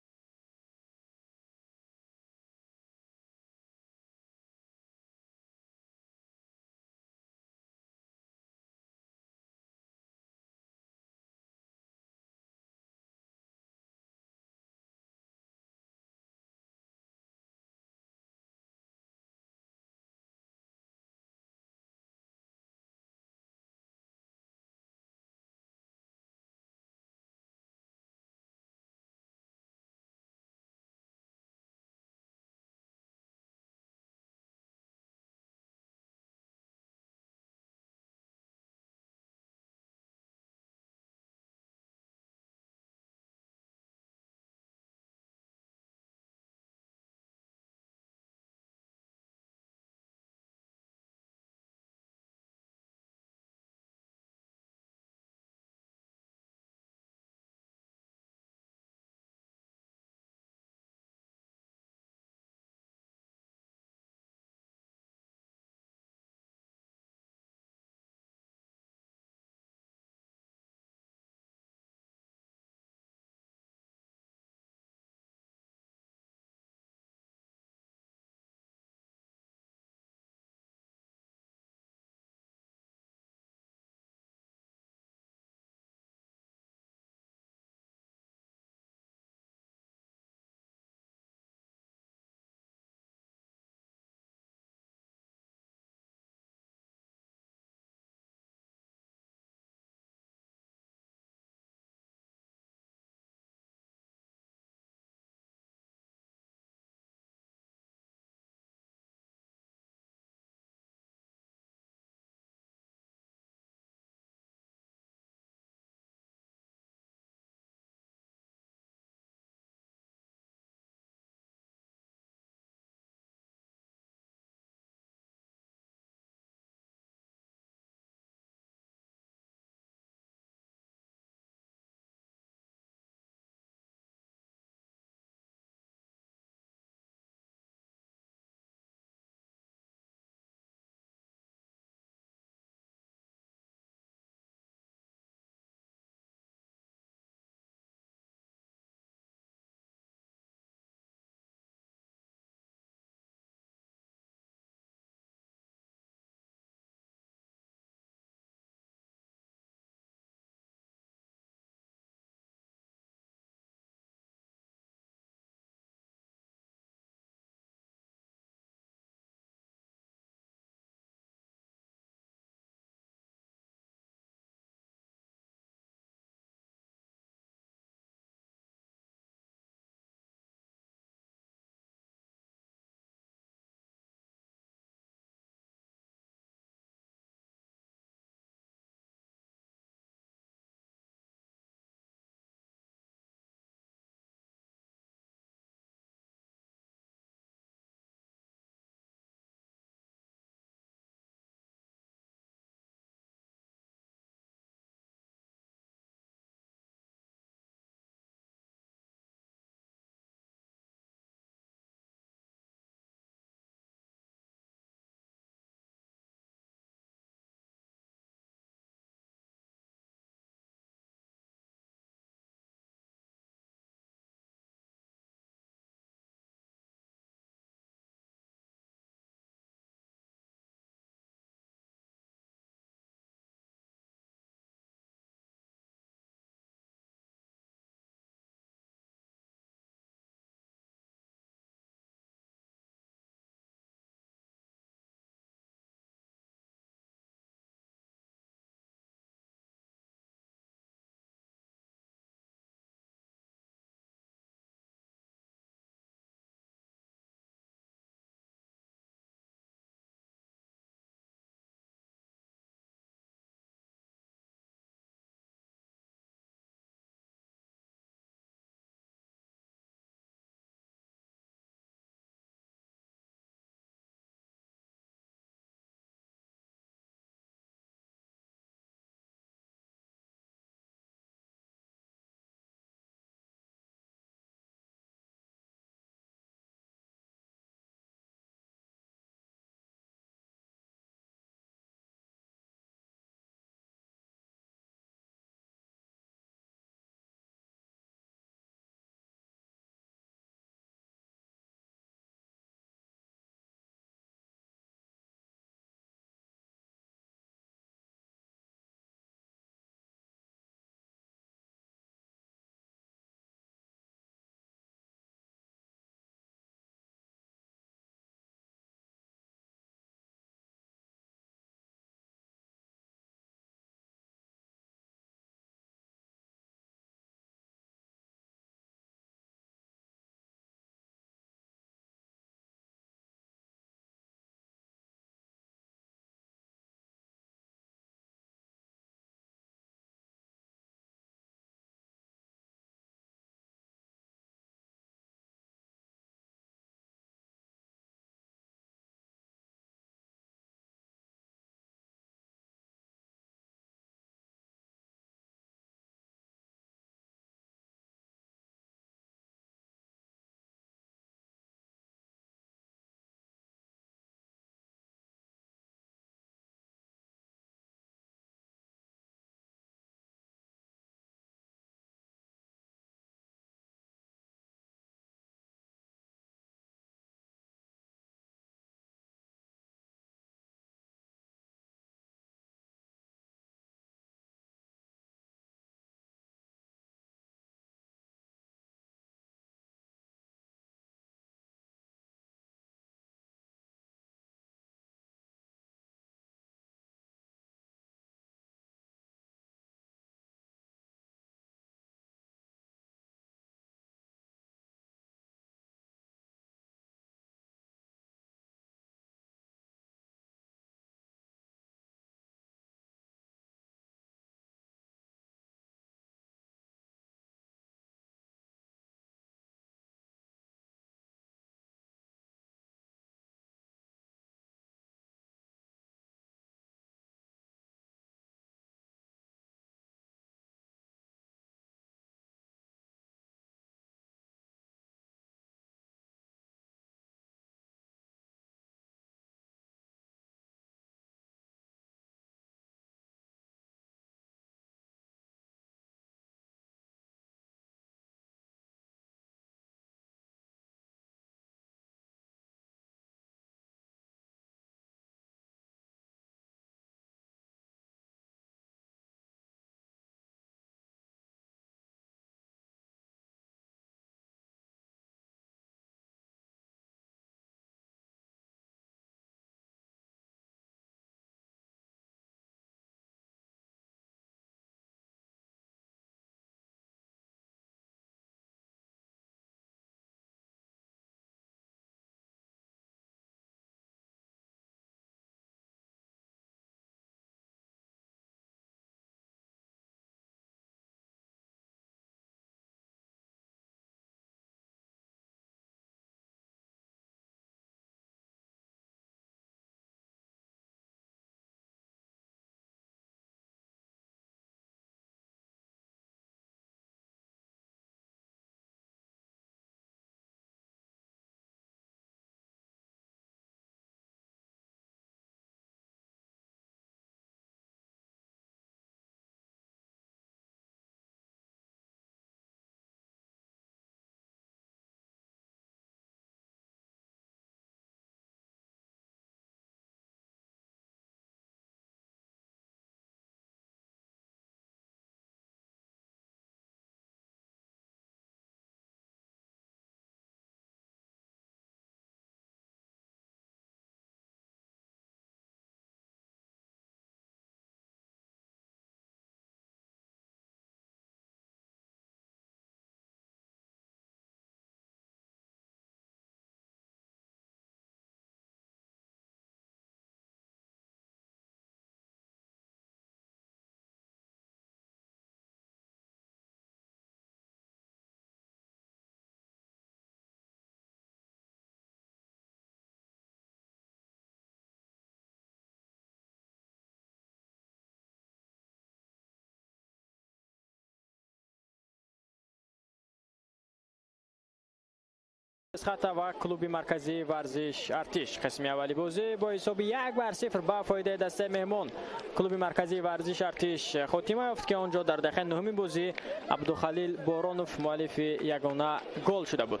خط و کلوب مرکزی ورزش ارتش قسم اولی بازی با حساب 1-0 به فایده دسته مهمان کلوب مرکزی ورزش ارتش خاتمه یافت که آنجا در دقیقه نهمین بازی عبدالخلیل بارانوف مؤلف یگانه گل شده بود.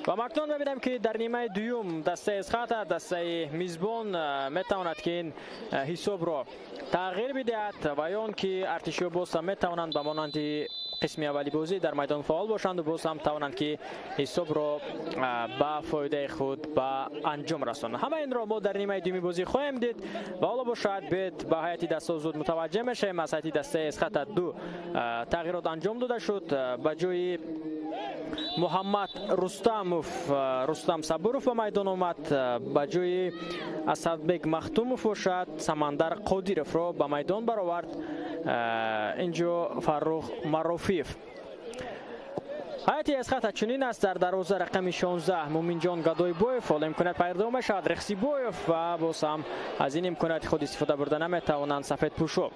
و مکنون ببینم که در نیمه دوم دسته از خط دسته میزبان میتواند که این حساب را تغییر بدهد و یا که ارتشی باز هم میتوانند به مانند قسم اولی بازی در میدان فعال باشند و باز هم توانند که حساب را به فایده خود به انجام رسانند. همه این را ما در نیمه دوم بازی خواهیم دید و حالا باشد بیت به هیئت دسته زود متوجه میشیم. از هیئت دسته از خط دو تغییرات انجام داده شد. به جای محمد رستم صبوروف به میدان آمد، به جای اسدبک مختوموف باشد سمندر قادیروف را به میدان برآورد. اینجا فرخ مروفیف. هیئت از خط چنین است: در دروازه رقم 16 مومین جان گدایبویف، حالا امکانیت پیدا میشد رخسیبویف و باز هم از این امکانیت خود استفاده برده نمیتوانند سفید پوشو.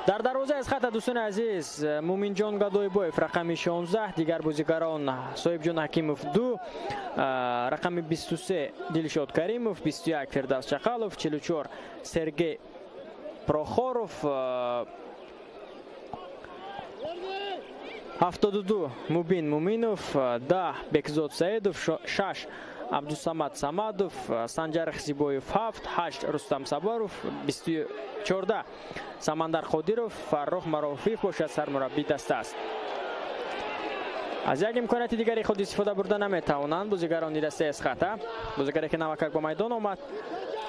در دروازه از خط دوستان عزیز مومین جان گدایبویف رقم 16، دیگر بازیگران صاحب جان حکیموف 2، رقم 23 دلشاد کریموف، 21 فردوس چقلوف، 44 سرگی پروخوروف، 72 مبین مومینوف، 10 بکزاد سعیدوف، 6 عبدالصمد صمدوف، سنجر خزیبویف 7، 8 رستم صباروف، 14 سمندر قادیروف، فرخ مروفیف باشد سرمربی دسته است. از یک امکانیت دیگری خود استفاده برده نمیتوانند بازیگران دسته از خط. بازیگری که نوکک به میدان آمد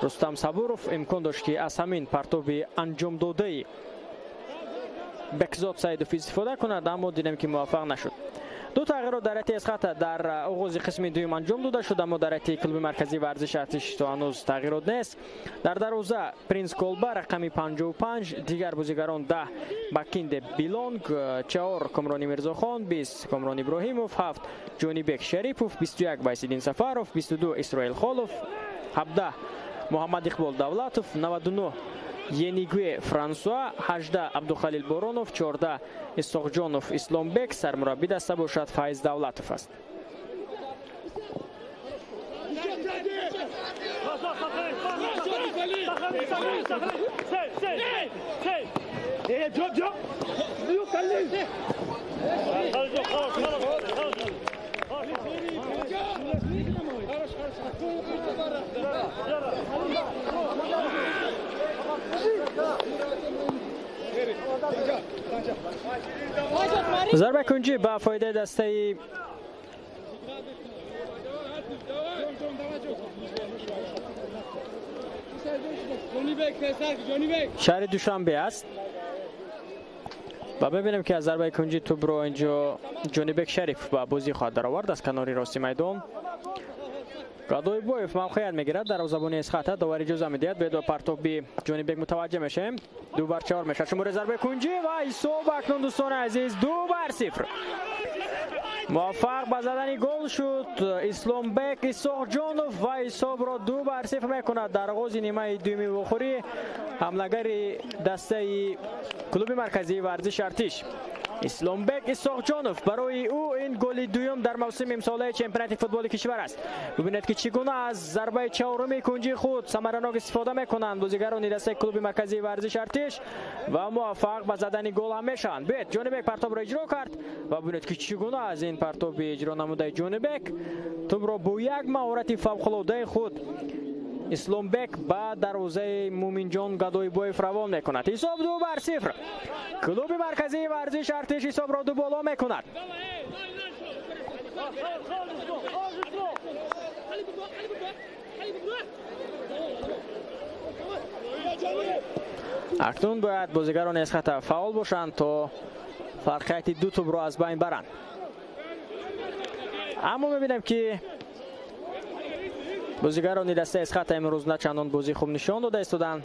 رستم صبوروف امکان داشت که از همین پرتاب انجام داده بکزاد سعیدوف استفاده کند، اما دیدیم که موفق نشد. دو تغییرات در هیئت از خط در آغاز قسم دوم انجام داده شد، اما در هیئت کلوب مرکزی ورزش ارتش تا هنوز تغییرات نیست. در دروازه پرینس کولبا رقم 55، دیگر بازیگران 10 بکیند بیلونگ، 4 کامرانی میرزاخان، 20 کامران ابراهیموف، 7 جونی بک شریفوف، 21 بایسیدین سفاروف، 22 اسرائیل خالوف، 17 محمد اقبال دولتوف، 99 ینیگوی فرانسوا، 18 عبدالخلیل بارانوف، 14 اسحاقجانوف اسلامبک. سرمربی دسته باشد فایز دولتوف است. ضربه کنجی با فایده دسته شهر دوشنبه است و ببینیم که از ضربه کنجی توپ رو اینجا جونی بک شریف با بازی خواهد در آورد از کناری راستی میدان. گدایبویف موقعیت میگیرد در زبانی از خط، داور اجازه میدهد به دو پرتابی جونی بک متوجه میشیم. 2-4 میشه شماره ضربه کنجی و ایسوب اکنون دوستان عزیز 2-0 موفق به زدن گل شد. اسلامبک اسحاقجانوف و ایسوب را 2-0 میکند. در آغاز نیمه دوم بخوری حمله‌گر دسته کلوب مرکزی ورزش ارتش اسلامبک اسحاقجانوف، برای او این گل دوم در موسم امساله چمپیونات فوتبال کشور است. ببینید که چگونه از ضربه چهارم کنجی خود ثمرناک استفاده میکنند بازیگران دسته کلوب مرکزی ورزش ارتش و موفق به زدن گل هم میشوند. بیت جانبک پرتاب را اجرا کرد و ببینید که چگونه از این پرتاب اجرا نموده جانبک توپ را با یک مهارت فوق العاده خود اسلامبک با دروازه مومین جان گدایبویف روان میکند. حساب 2-0 کلوب مرکزی ورزش ارتش حساب را 2 بالا میکند. اکنون باید بازیگران از خط فعال باشند تا فرقیت 2 توپ را از بین برند. اما میبینیم که بازیگران دسته از خط امروز نه چندان بازی خوب نشان داده ایستادند.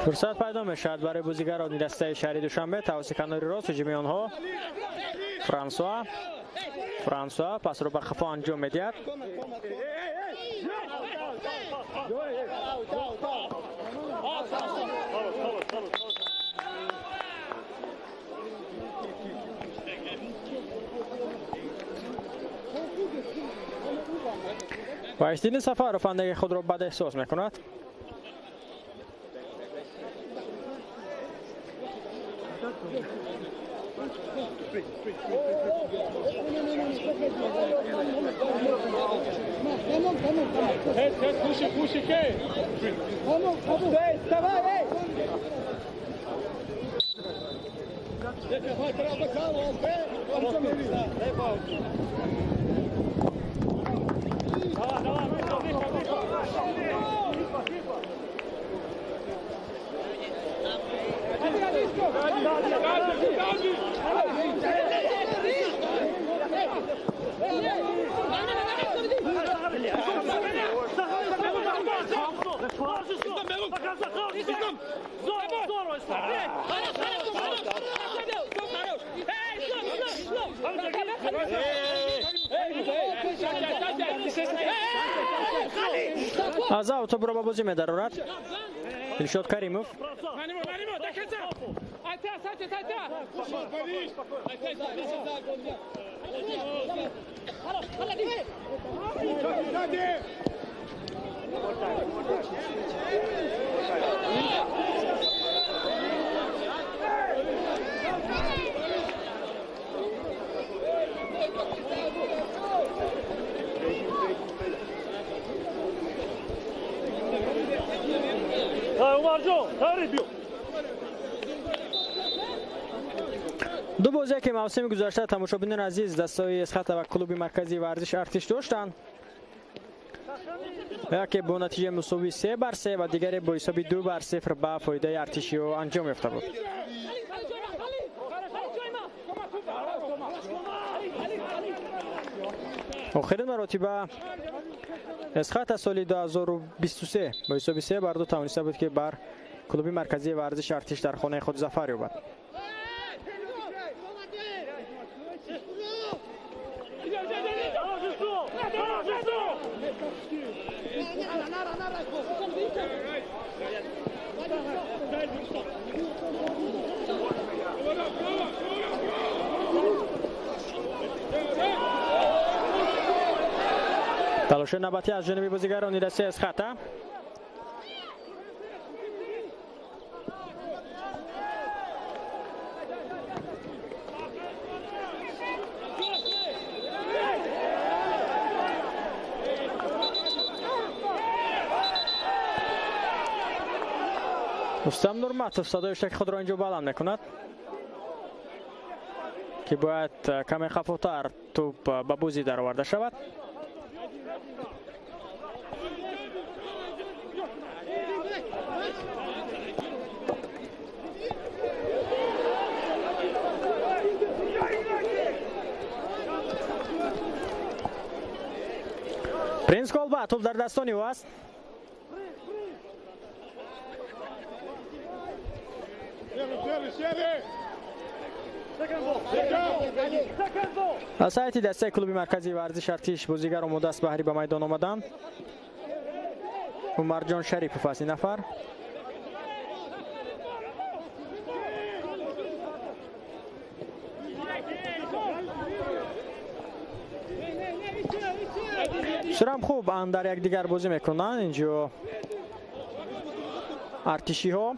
فرصت پیدا میشد برای بازیگران دسته شهری دوشنبه توسط کنار راست هجومی آنها. فرانسوا پس رو به خفا انجام میدهد. و اشتین سفر رفندگی خود را بد احساس میکند. از اوتو برو بازی می‌دارد. دلشاد کریموف. دو بازی که موسم گذشته تماشاچیان عزیز دستای اسخط و کلوب مرکزی ورزش ارتش داشتند. یکی با نتیجه مساوی 3-3 و دیگری با حساب 2-0 به فایده ارتشی انجام یافته بود. آخرین مراتب اسخط سال 2023 با حساب 3-2 توانسته بود که بر کلوب مرکزی ورزش ارتش در خانه خود ظفر یابد. تلاش نباتی از جانب بازیگران دسته اسخط. رستم نورمتوف صدایش که خود را اینجا بلند میکند که باید کمی خفیفتر توپ به بازی در آورده شود. پرینس کالبا توپ در دستان او است. از سایت دسته کلوب مرکزی ورزش ارتش بازیگر آماده است بهری به میدان آمدند. عمرجان شریف فصل نفر. سرم خوب اندر یک دیگر بازی میکنند اینجا ارتشی ها.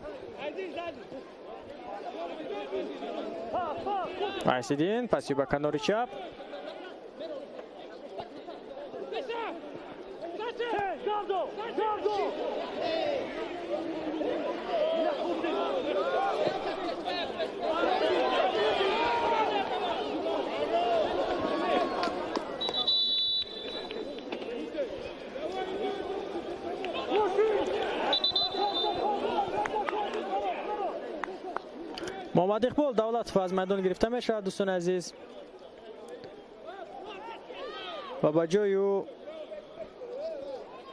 رسیدین پسی به کنار چپ. محمد اقبال دولت از میدان گرفته میشه دوستان عزیز و با جای او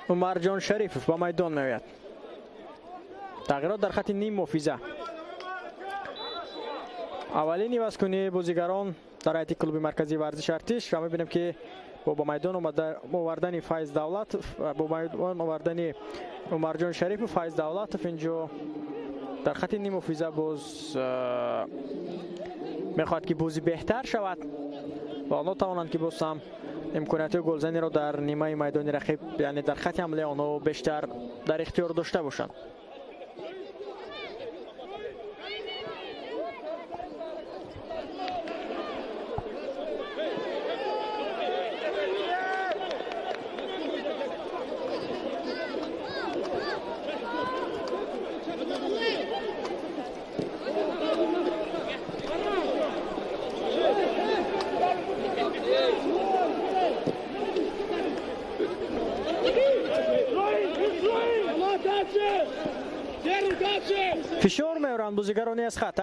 عمر جان شریف با میدان میآید. تغییرات در خط نیم محفظه. اولین عوضکنی بازیگران در هیئت کلوب مرکزی ورزش ارتش را میبینیم که با میدان آوردن فایز دولت با میدان آوردن عمر جان شریف و فایز دولت اینجا در خط نیم محفظه باز میخواد که بازی بهتر شود و آنها توانند که باز هم امکانات گلزنی را در نیمه میدانی رقیب یعنی در خط حمله آنها بیشتر در اختیار داشته باشند. فشار میارند بازیگرانی از خط.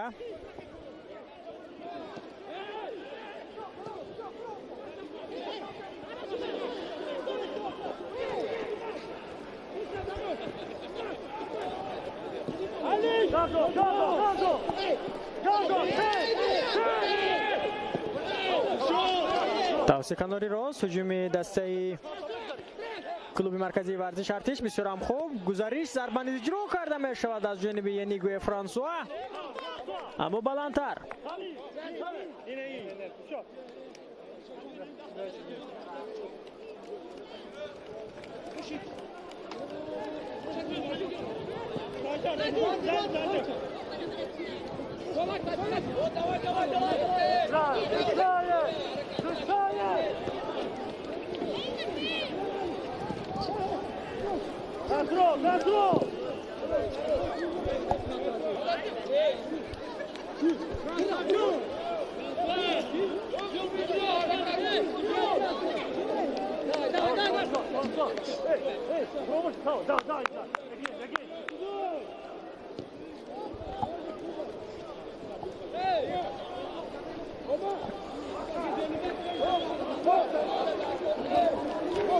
توسط کناری راست هجوم دسته کلوب مرکزی ورزش ارتش بسیار هم خوب گزارش ضربه اجرا کرده می شود از جانب ینیگو فرانسوا اما بلندتر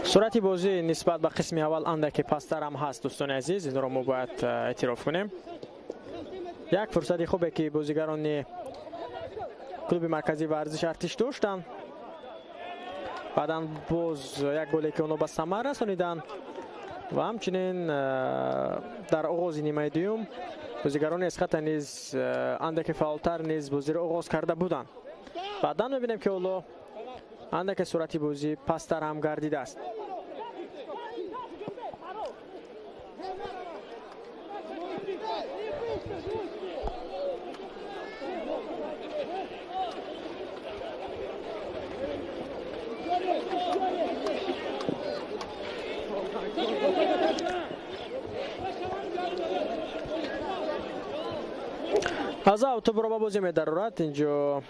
سرعت بازی نسبت به قسم اول اندکی پستر هم هست دوستان عزیز، این را ما باید اعتراف کنیم. یک فرصت خوبه که بازیگران کلوب مرکزی ورزش ارتش داشتن، بعدا باز یک گلی که اونو به ثمر رسانیدن و همچنین در آغاز نیمه دوم بازیگران از خط نیز اندک فعالتر نیز بازی را آغاز کرده بودند. بعدا میبینیم که اولو اندک سرعت بازی پستر هم گردیده است. از اوتو برابر بازی می ضرورت اینجا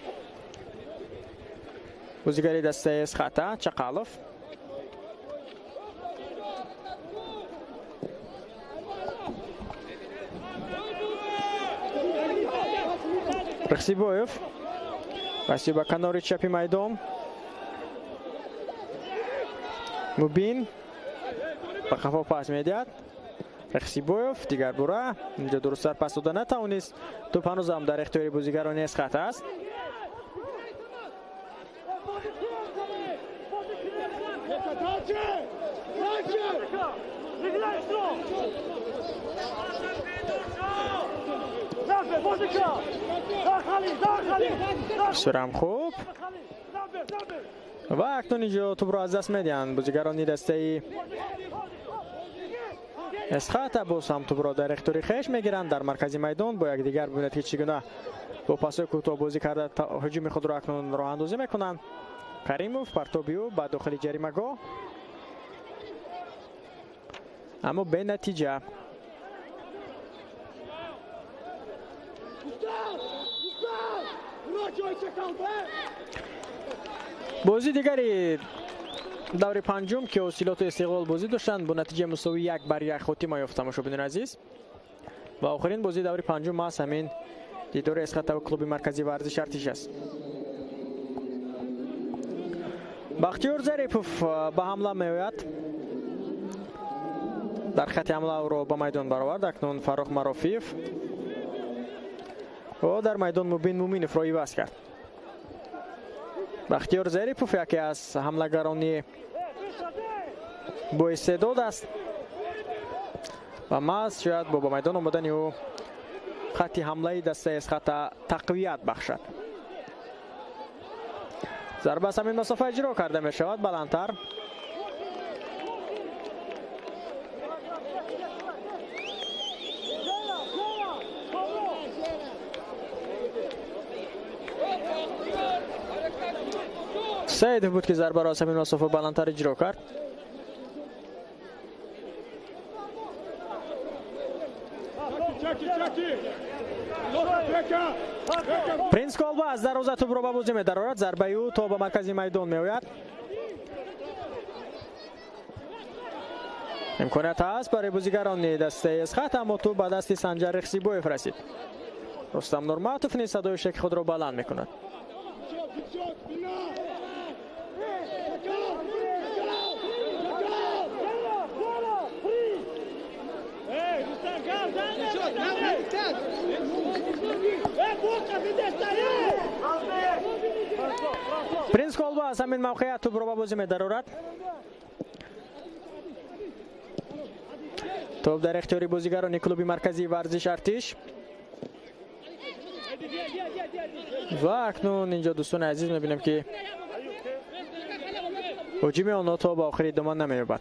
بازیگری دسته از خطا چقالف رخسیبویف بسی با کنار چپی میدان مبین با خفا پاس میدهد رخسیبویف دیگر برا اینجا درست پاس دادن نتوانست. توپ هنوز هم در اختیار بازیگران از خط است. سرم خوب و اکنون اینجا توپ را از دست میدهند بازیگران دسته از خط. باز هم توپ را در اختیار خویش میگیرند در مرکز میدان. با یک دیگر ببینید که چگونه با پاس‌های کوتاه بازی کرده هجوم خود را اکنون راه اندازی میکنند. کریموف پرتوبیو با داخل جریمه گاه اما به نتیجه. بازی دیگری دور پنجم که حاصلات استقلال بازی داشتند با نتیجه مساوی 1-1 خاتمه یافت تماشاگران عزیز. و آخرین بازی دور پنجم است همین دیدار اسخط و کلوب مرکزی ورزش ارتش است. بختیار ظریفوف به حمله میآید. در خط حمله او را به میدان برآورد. اکنون فاروق مرافیف و در میدان مبین مومینوف را عوض کرد. بختیار ظریفوف یکی از حمله‌گرانی با استعداد است و محض شاید با میدان آمدن او خط حمله دسته اسخط تقویت بخشد. ضربه از همین مسافه اجرا کرده می شود بلندتر. سعید بود که ضربه را از همین مسافه بلندتر اجرا کرد. پرینس کالبا از دروازه توپ را به بازی می‌دارد. ضربه او تا به مرکز میدان میآید. امکانیت است برای بازیگران دسته اسخط، اما توپ به دست سنجر رخسیبویف رسید. رستم نورماتوف نیز صدای شک خود را بلند می‌کند. پرینس کالبا از همین موقعیت توپ را به بازی می‌دارد. توپ در اختیار بازیگران کلوب مرکزی ورزش ارتش و اکنون اینجا دوستان عزیز می‌بینیم که هجوم آنها تا به آخر ادامه نمی‌یابد.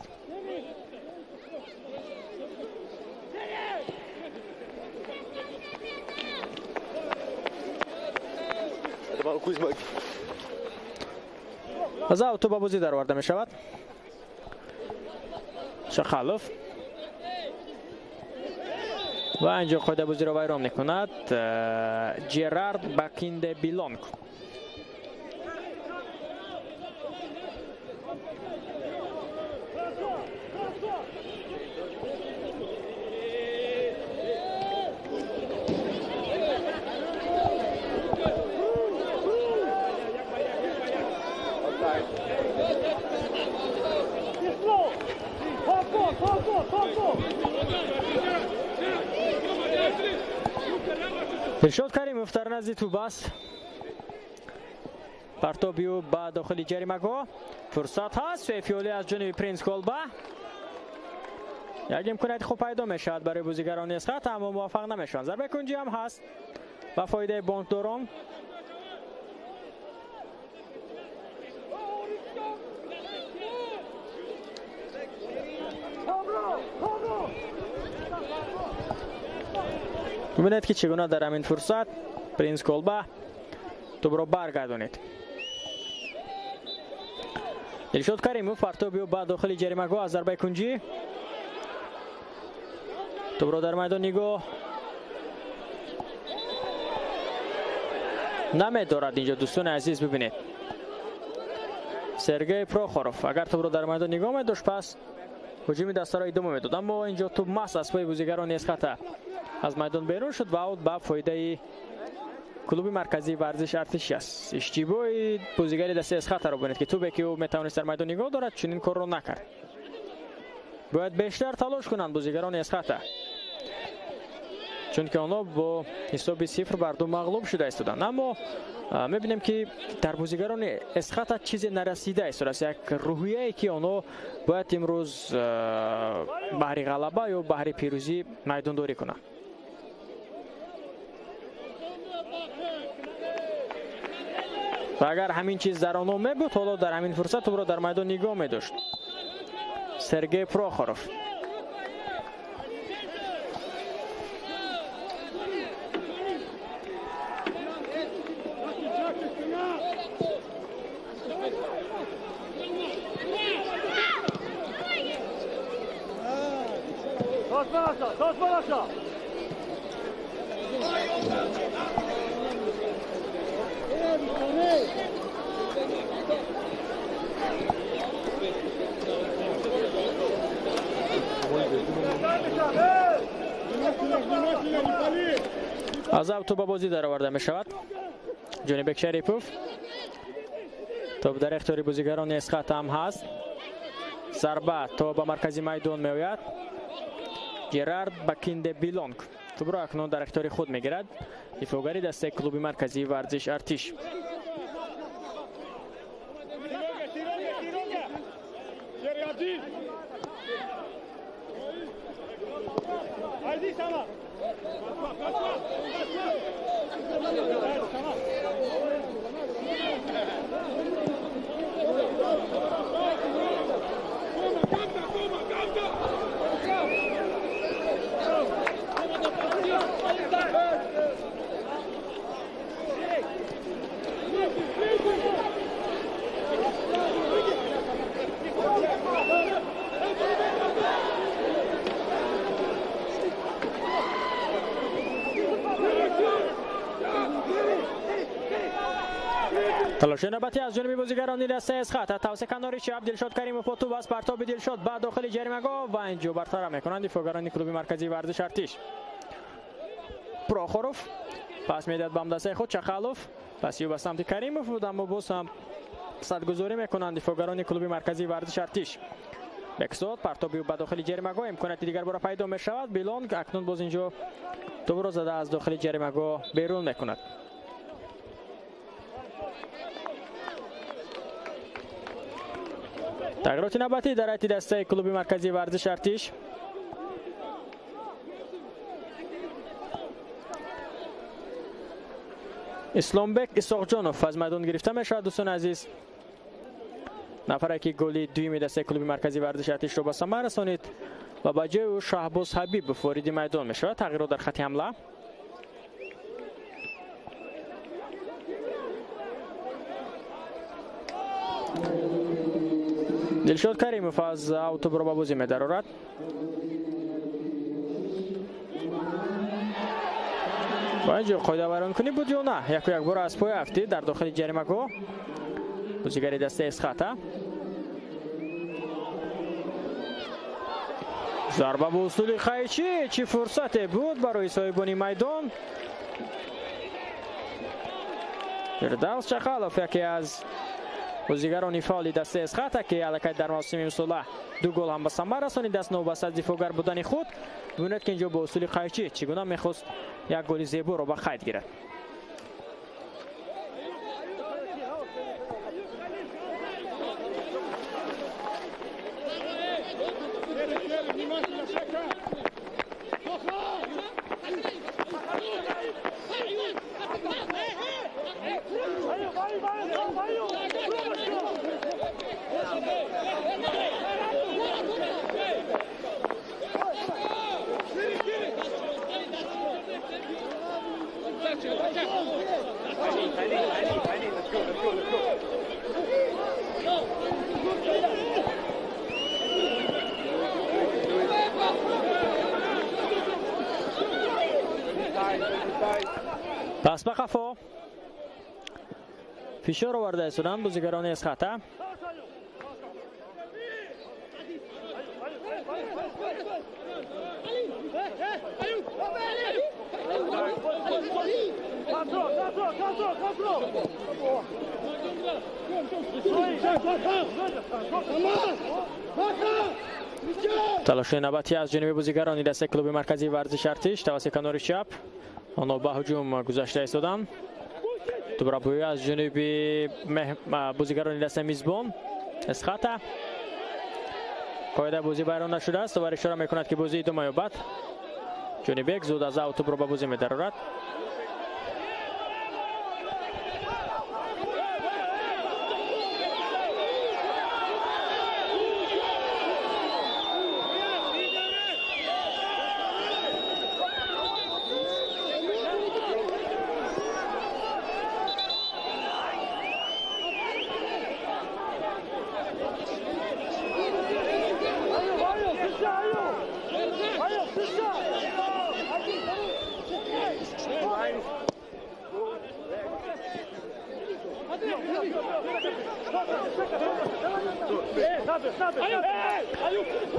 از اوتو به بازی در آورده می شود. شخالوف و اینجا قاعده بازی را ویران می کند جرارد باکیند بیلونگ. ارشاد کریموف در نزد توپ است. پرتابی او به داخل جریمه‌گاه. فرصت هست. فیفیولی از جانب پرینس کالبا. یک امکانیت خوب پیدا می شود برای بازیگران اسخط، اما موفق نمیشوند. ضربه کنجی هم هست و فایده بانکداران. ببینید که چگونه در همین فرصت پرینس کالبا توپ را برگردانید. ارشاد کریموف پرتابی او به داخل جریمه‌گاه از ضربه کنجی. توپ را در میدان نگاه نمی‌دارد. اینجا دوستان عزیز ببینید سرگئی پروخوروف اگر توپ را در میدان نگاه می‌داشت پس هجوم دسته را ادامه می‌داد، اما اینجا توپ مست از پای بازیگران اسخط از میدان بیرون شد و اوت به فایده کلوب مرکزی ورزش ارتش است. اشتباهی بازیگر دسته اسخط را ببینید که توپی که او میتوانست در میدان نگاه دارد چنین کار را نکرد. باید بیشتر تلاش کنند بازیگران اسخط، چون که آنها با حساب 0-2 مغلوب شده ایستادند. اما میبینیم که در بازیگران اسخط چیزی نرسیده است. است یک روحیه‌ای که آنها باید امروز بهر غلبه یا بهر پیروزی میدان داری کنند. و اگر همین چیز در آنها میبود حالا در همین فرصت او را در میدان نگاه می‌داشت سرگئی پروخوروف. از اوت به بازی در آورده می شود. جانب شریپوف توپ در اختیار بازیگران اسخط هم هست. ضربه توپ به مرکزی میدان می آید. جرارد بکینده بیلونگ توپ را اکنون در اختیار خود می گیرد. دفاعگری دسته کلوب مرکزی ورزش ارتش. تلاش نوبتی از جانب بازیگران دسته اسخط توسط کناری چپ دلشاد کریموف و توپ از پرتاب دلشاد بعد داخل جریمه‌گاه و اینجا برطرف میکنند دفاعگران کلوب مرکزی ورزش ارتش. پروخوروف پاس میداد به دسته خود چخالوف پس به سمت کریموف و اما باز هم صدگذاری میکنند دفاعگران کلوب مرکزی ورزش ارتش. بکسود پرتابی به داخل جریمه‌گاه امکانات دیگر برای پیدا می شود. بیلونگ اکنون باز اینجا توپ را زده از داخل جریمه‌گاه بیرون میکند. تغییرات نوبتی در حیاط دسته کلوب مرکزی ورزش ارتش. اسلامبک اسحاقجانوف از میدان گرفته می شود. دوستان عزیز نفری که گلی دوم دسته کلوب مرکزی ورزش ارتش را به ثمر رسانید و با جای او شهباز حبیب وارد میدان می شود. تغییرات در خط حمله. دلشاد کریموف از اوت برو به بازی می درآورد. با اینجا قاعده ورانکنی بود یا نه؟ یک بار از پای هفته در داخل جریمه‌گاه بازیگر دسته اسخط. ضربه به اصول خیچی چی فرصت بود برای صاحبان میدان. فردوس چخالوف یکی از بازیگران فعال دسته اسخط که الکی در موسم امسال 2 گل هم به ثمر رسانید. دست نوبست از دفاعگر بودن خود ببینید که اینجا با اصول خیچی چگونه میخواست یک گل زیبا رو به خط گیرد. پس به خفا فشار آورده استودن بازیگران اسخط. تلاش نوبتی از جانب بازیگران دسته کلوب مرکزی ورزش ارتش توسط کنار چپ آنها به هجوم گذاشته ایستادند. توپرابویی از جانب بازیگران دسته میزبان اسخط. قاعده بازی بیرون نشده است و اشاره میکند که بازی ادامه یابد. جانب یک زود از اوت رو به بازی می‌درآورد.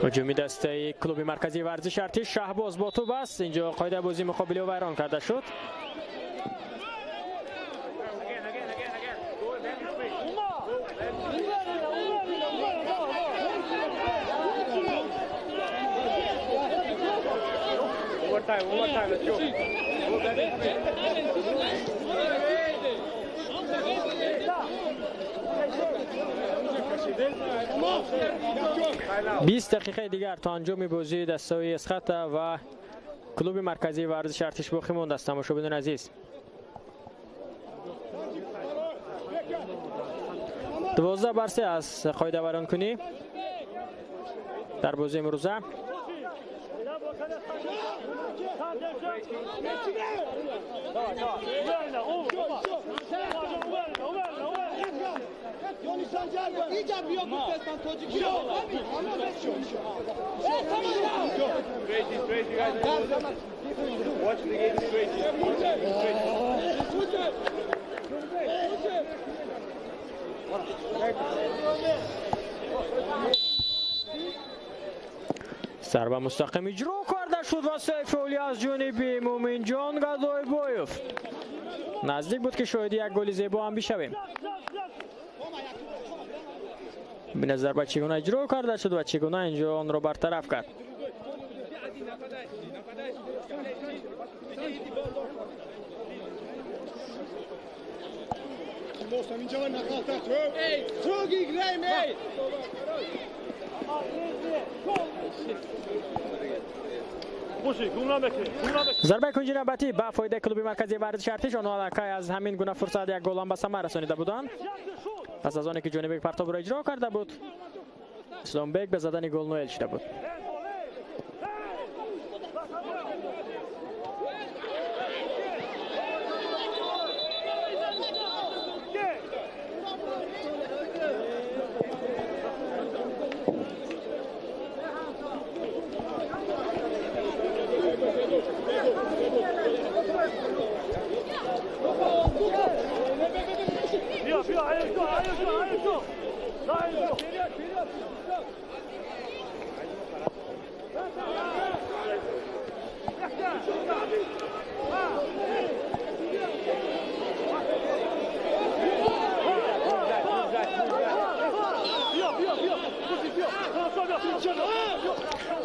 هجومی دسته کلوب مرکزی ورزش ارتش شهباز با توپ است. اینجا قاعده بازی مقابله و ویران کرده شد. time, let's go. بیست دقیقه دیگر تا انجام بازی دستاوی اسخط و کلوب مرکزی ورزش ارتش باقی مونده است. تماشاگران عزیز، 12-3 از قاعده وران کنی در بازی امروزه. ضربه مستقیم اجرا کرده شد و سیف اولی از جانب مومین جان گدایبایوف. نزدیک بود که شاهد یک گل زیبا هم بشویم. ببینید ضربه چگونه اجرا کرده شد و چگونه اینجا آن را برطرف کرد. ضربه کنجی نوبتی به فایده کلوب مرکزی ورزش ارتش. آنها لکه از همین گونه فرصت یک گل هم به ثمر رسانیده بودند. پس از آنی که جانبک پرتاب را اجرا کرده بود، اسلام بیگ به زدن گل نایل شده بود.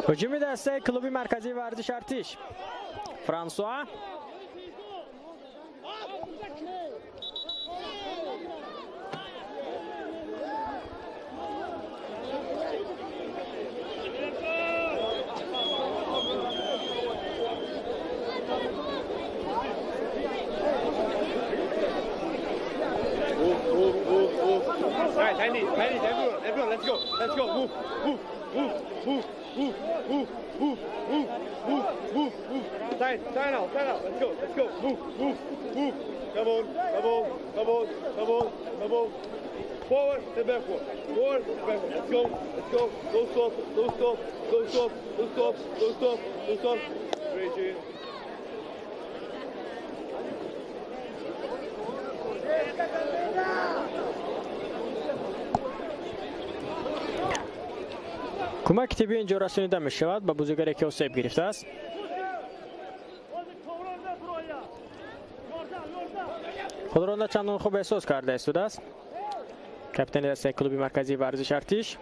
هجوم دسته کلوب مرکزی ورزش ارتش. فرانسوا Right, everyone, let's go, move, sign out, let's go, move, come on, forward, and backward, let's go, don't stop, great, Jane. کمک تیبی اینجا رسانیده می شود به بازیگری که اوسیب گرفته است. خود را چندان خوب احساس کرده است. کاپیتان دسته کلوب مرکزی ورزش ارتش.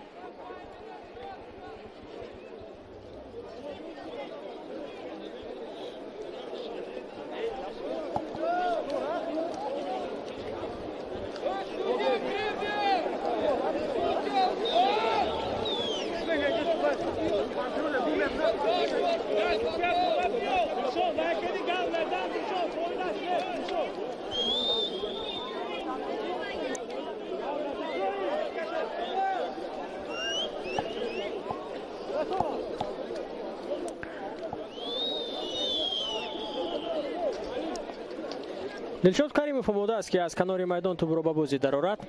دلشاد کریموف آماده است که از کنار میدان توپ را به بازی درآورد.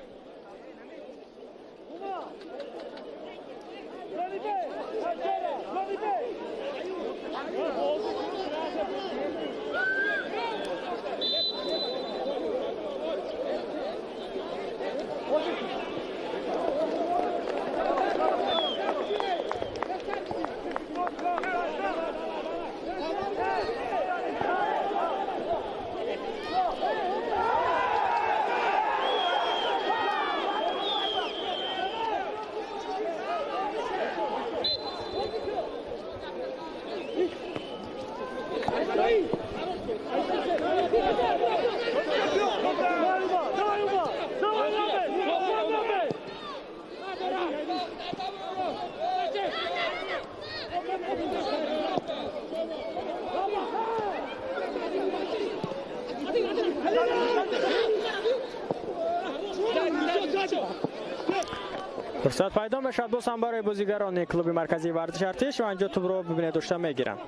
فرصت پیدا میشد باز هم برای بازیگران کلوب مرکزی ورزش ارتش و اینجا توپ رو ببینید داشته میگیرن.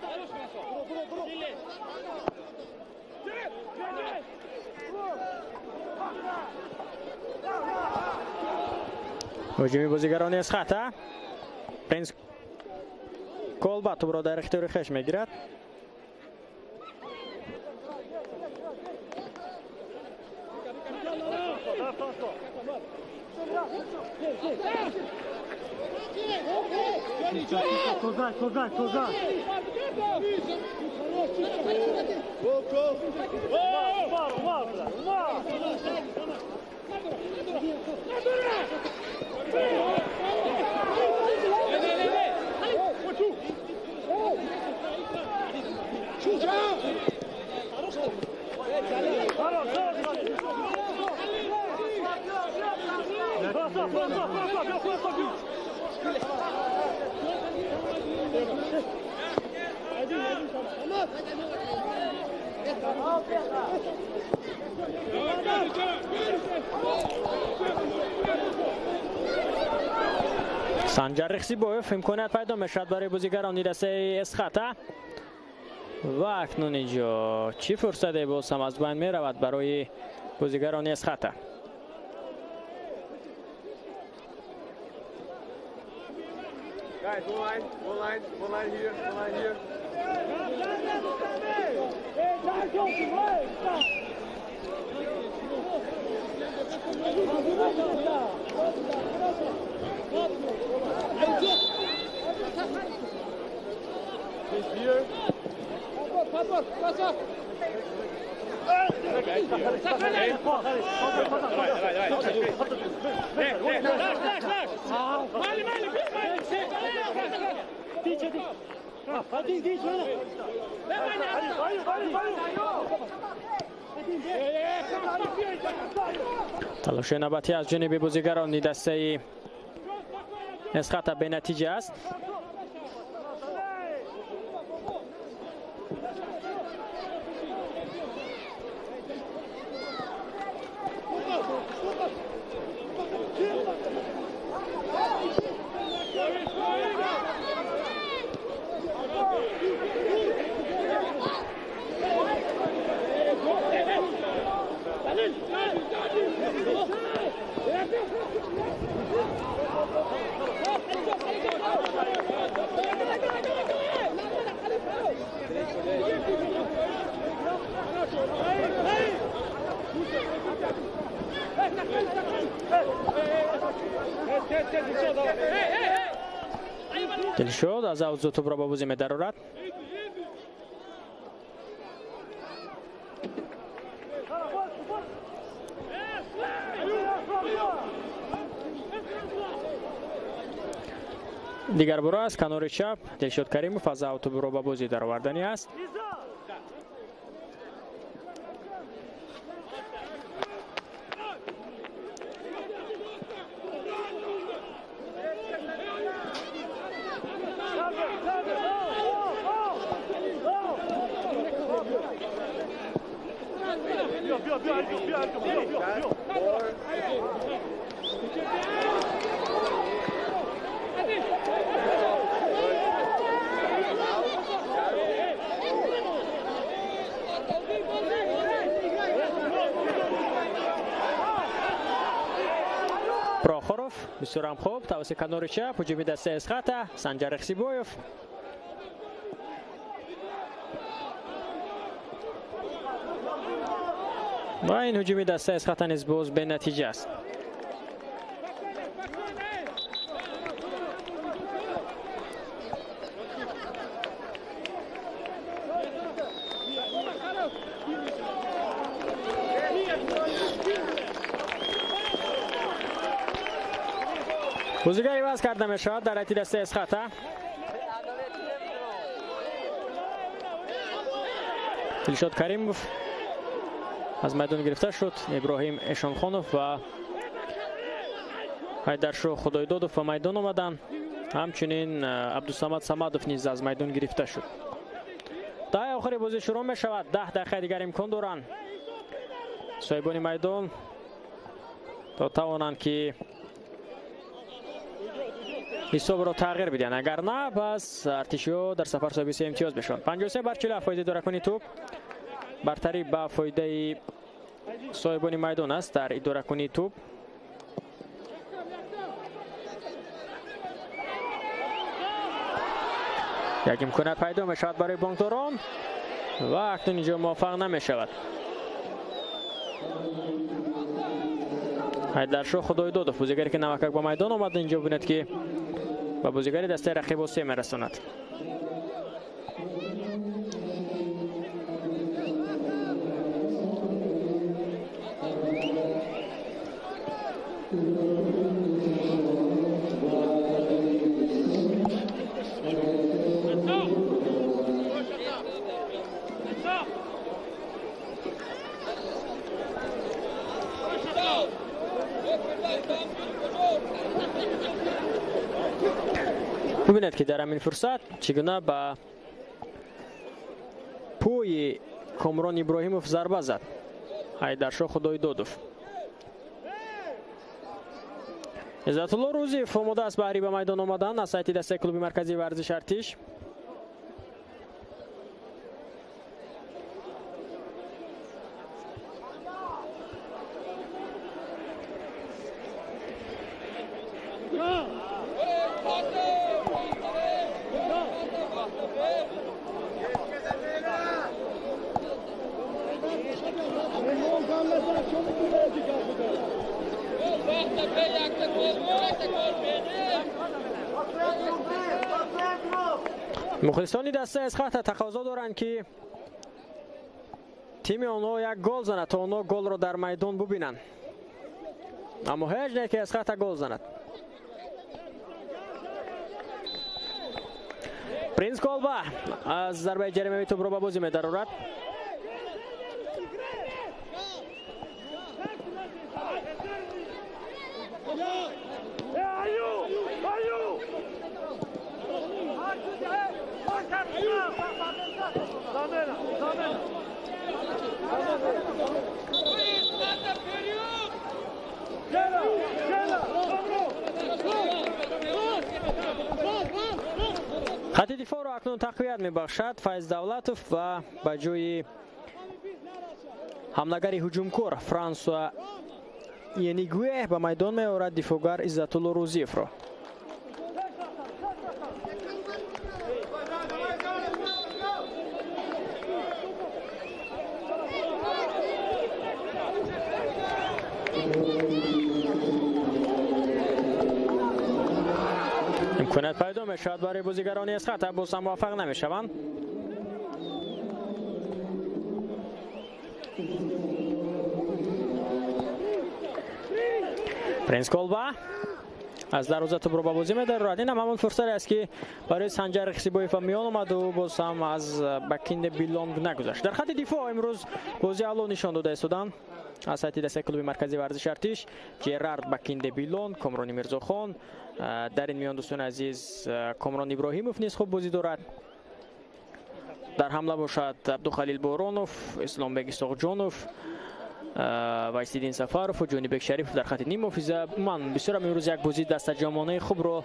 هجومی بازیگران از خط پرنس کولبا توپ را در اختیار خویش میگیرد. سنجر رخسیبوف امکانیت پیدا میشد برای بازیگران دسته اسخطه و اکنون اینجا چی فرصتی باز هم از بین می رود برای بازیگران اسخطه. Guys, one line here, one line here. Here. تلاش نوبتی از جانب بازیگران دسته اسخطه به نتیجه است. دلشاد از اوزو توپ را با بازی می درآورد. دیگر برو از کنار چپ دلشاد کریموف از اوزو توپ را با بازی درآوردنی است. پراخوروف بسیار هم خوب توسط کنار چپ هجوم دسته اسخطه سنجر رخسیبویف و این هجوم دسته اسخطه نیز باز به نتیجه است. بازیگری باز کرده می شود در حتی دسته اسخطه. دلشاد کریموف از میدان گرفته شد. ابراهیم اشانخانوف و حیدرشاه خدایدادوف و میدان آمدن. همچنین عبدالصمد صمدوف نیز از میدان گرفته شد. دقیقه آخر بازی شروع می شود. 10 دقیقه دیگر امکان دارند صاحبان میدان تا توانند که حساب را تغییر بدن. اگر نه پس ارتشیو در سفر صاحب 3 امتیاز بشون. 53 بر 40 فایده دورکانی توپ. برتری با فایده صاحبان میدان است در دورکانی توپ. یک امکانات پیدا می شود برای بانکداران و اکنون اینجا موفق نمی شود. حیدرشاه خدایدادوف بازیگری که نمکک با میدان آمد اینجا بیند که با بازیگری دسته رقیب 3 می رساند. ببینید که در همین فرصت چگونه با پوی کامران ابراهیموف ضربه زد حیدرشاه خدایدادوف. عزت الله روزیف آماده است برای به میدان آمدن از سایت دسته کلوب مرکزی ورزش ارتش. مخلصانی دسته از خط تقاضا دارند که تیم آنها یک گل زند تا آنها گل را در میدان ببینند، اما هیچ نه که از خط گل زند. پرینس کالبا از ضربه جریمه توپ را به بازی می‌دارد. خط دفاع را اکنون تقویت می‌بخشد فیض دولتوف و به جای حمله‌گر هجومکار فرانسوا ینیگوی به میدان می‌آورد دفاعگر عزت الله روزیف را. امکانات پیدا می شود برای بازیگرانی از خط، باز هم موفق نمی شوند. پرینس کالبا از دروازه توپ را به بازی می‌دارد. این هم همون فرصتی است که برای سنجر خسیبایف میان آمد و باز هم از بکیند بیلونگ نگذشت. در خط دفاع امروز بازی اول نشان داده استودن از سایت دسته کلوب مرکزی ورزش ارتش جرارد بکیند بیلون، کامران میرزاخان. در این میان دوستان عزیز کامران ابراهیموف نیز خوب بازی دارد. در حمله باشد عبدالخلیل بارانوف، اسلام بگ ساغجانوف، وایسیدین سفاروف و جونی بگ شریف در خط نیم حافظه. من بسیار امروز یک بازی دست جامانه خوب رو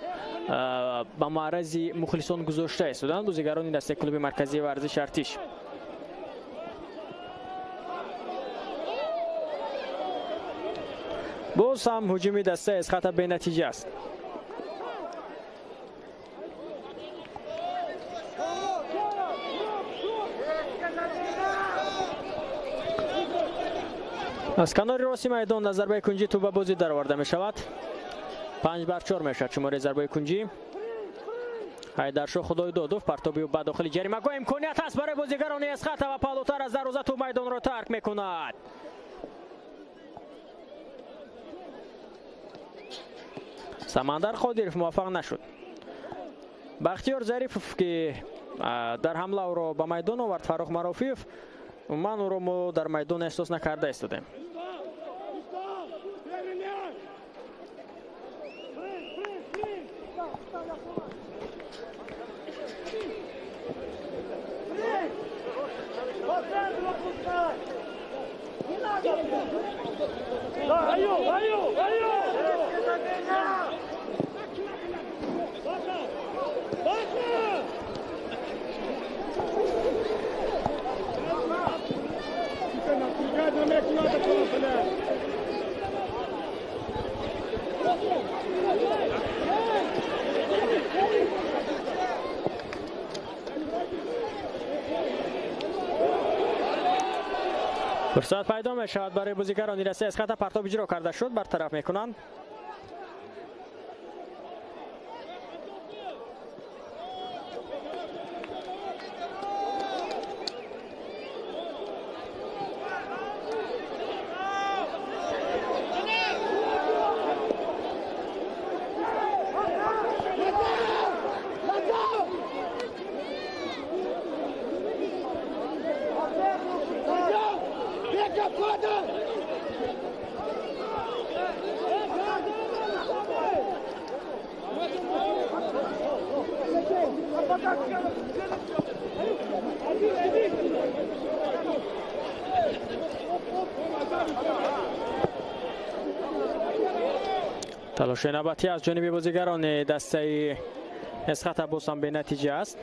به معرض مخلصان گذاشته استودن بازیگران دسته کلوب مرکزی ورزش ارتش. باز هم هجومی دسته از خط به نتیجه است. از کنار راستی میدان ضربه کنجی توپ به بازی درآورده می شود. 5-4 می شود شماره ضربه کنجی. حیدرشاه خدایدادوف پرتابی و به داخل جریمه گاه امکانیت است برای بازیگران از خط و پالوتر از دروازه توپ میدان را ترک می کند. سمندر قادیرف موفق نشد. بختیار ظریفوف که در حمله او را به میدان آورد، فاروق مرافیف من او را ما در میدان احساس نکرده استادیم. فرصت پیدا می شود برای بازیگران رسه از خط پرتاب اجرا کرده شد برطرف میکنند. تلاش نوبتی از جانب بازیگران دسته اسخط بوسان به نتیجه است.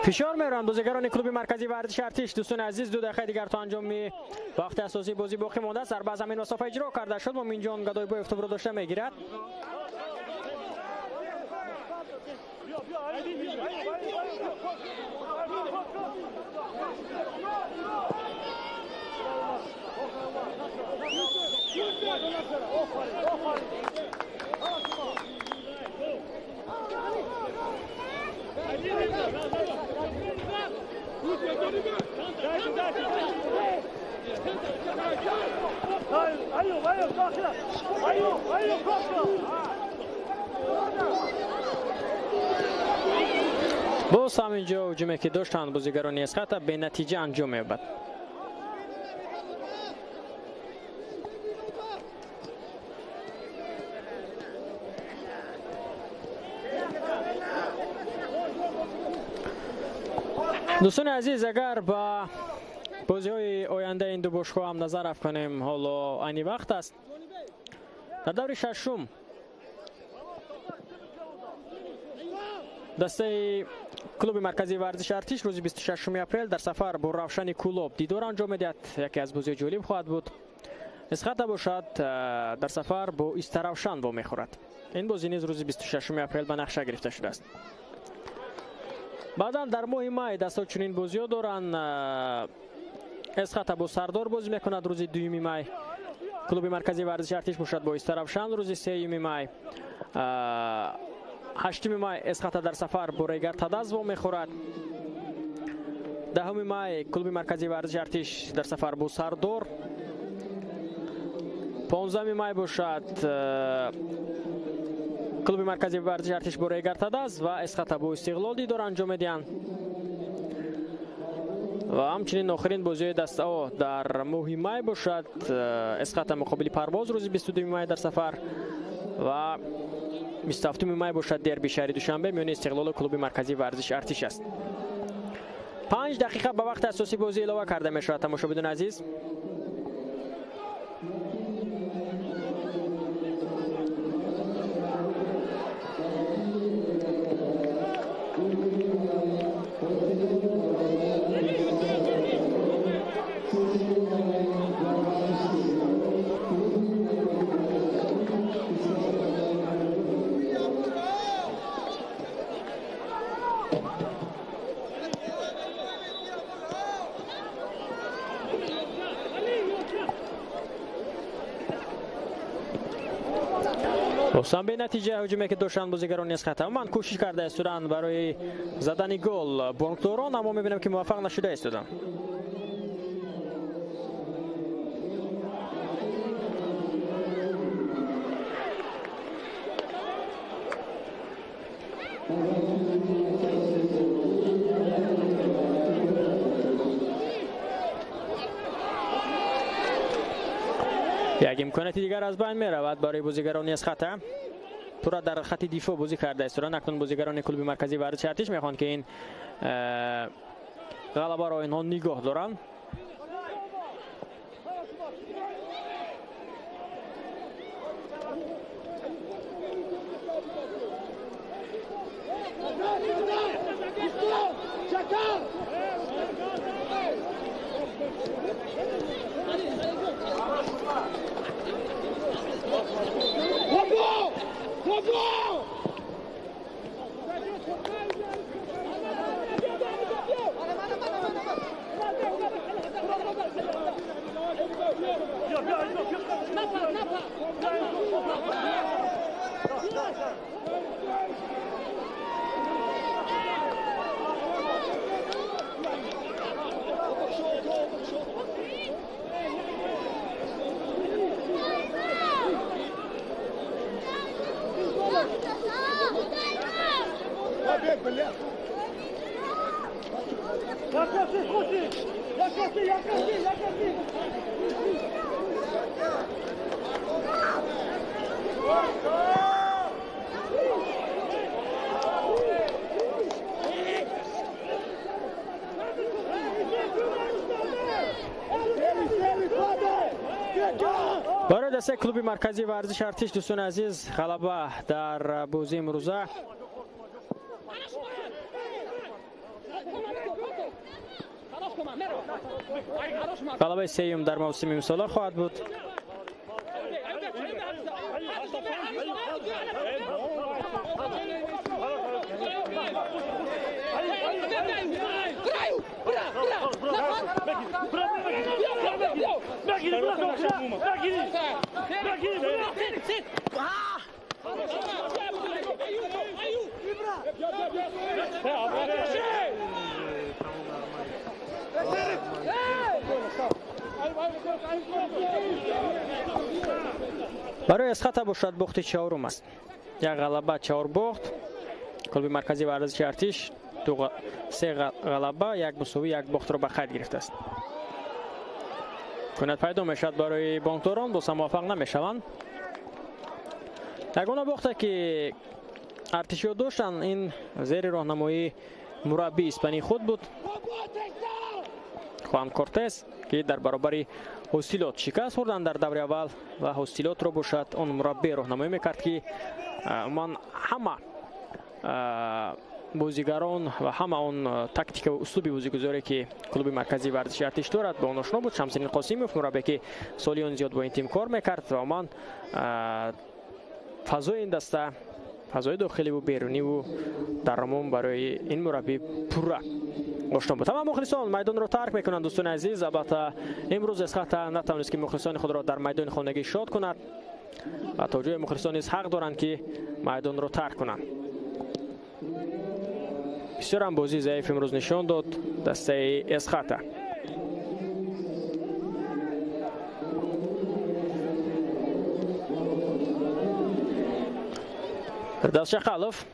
فشار میرن بازیگران کلوب مرکزی ورزش ارتش. دوستان عزیز 2 دقیقه دیگر تا انجام وقت اساسی بازی باقی مونده است. ضربه زمین مسافه اجرا کرده شد. مومین جان گدایبای افتبار داشته میگیرد. باز همینجا هجومی که داشتند بازیگران اسخط به نتیجه انجام می‌یابد. دوستان عزیز اگر با بازی های آینده این دو باشگاه هم نظر افکنیم حالا اینی وقت است. در دور ششم دسته کلوب مرکزی ورزش ارتش روز 26 اپریل در سفر با روشن کلوب دیدار انجام می‌دهد. یکی از بازی جالب خواهد بود. اسخط باشد در سفر با استروشن با میخورد. این بازی نیز روز 26 اپریل به نقشه گرفته شده است. بعدا در ماه مای دسته چنین بازی ها دارن. اسخط با سردار بازی میکند روز 2 مای. کلوب مرکزی ورزش ارتش باشد با استروشن روز 3 مای. 8 مای اسخط در سفر با ریگر تدز با میخورد. 10 مای کلوب مرکزی ورزش ارتش در سفر با سردار. 15 مای باشد کلوب مرکزی ورزش ارتش با ریگر تدز و اسخط با استقلال دیدار انجام میدهند. و همچنین آخرین بازی دسته در ماه مای باشد. اسخط مقابل پرواز روز 22 مای در سفر و 27 مای باشد دربی شهری دوشنبه میان استقلال و کلوب مرکزی ورزش ارتش است. 5 دقیقه به وقت اساسی بازی علاوه کرده می شود. تماشاگران عزیز حسام به نتیجه هجومی که داشتن بازیگران نسخت من کوشش کرده استودن برای زدن گل بانکداران، اما میبینم که موفق نشده استودن. یک امکانات دیگر از بین می رود برای بازیگران نسخت. پورا در خط دفاع بازی کرده است. اکنون بازیگران کلوب مرکزی ورزش ارتش میخوان که این غلبه را اینها نگاه دارن. برای دسته کلوب مرکزی ورزش ارتش دوستان عزیز غلبه در بازی امروزه غلبه سوم در موسم امسال خواهد بود. برای اسخط باشد بخت چهارم است. یک غلبه 4 باخت. کلوب مرکزی ورزش ارتش 3 غلبه 1 مساوی 1 باخت را به خرج گرفته است. کنت پیدا میشد برای بانکداران باز موفق نمیشوند. یگانه باخته که ارتشی داشتن این زیر راهنمایی مربی اسپانی خود بود خوان کورتز که در برابر هستیلات شکست خوردن در دور اول و هستیلات رو باشد اون مربی راهنمایی میکرد که من همه بازیگران و همه اون تاکتیک و اسلوب بازیگذاری که کلوب مرکزی ورزش ارتش دارد به اون آشنا بود. شمس‌الدین قاسمیوف مربی که سالیان زیاد با این تیم کار میکرد و من فضای این دسته فضای داخلی و بیرونی و درامون برای این مربی پورا آشنا بود. تمام مخلصان میدان را ترک میکنند دوستان عزیز. البته امروز اسخط نتوانست که مخلصان خود را در میدان خانگی شاد کند و تا جای مخلصان نیز حق دارند که میدان را ترک کنند. بسیار هم بازی ضعیف امروز نشان داد دسته اسخط. دست خلف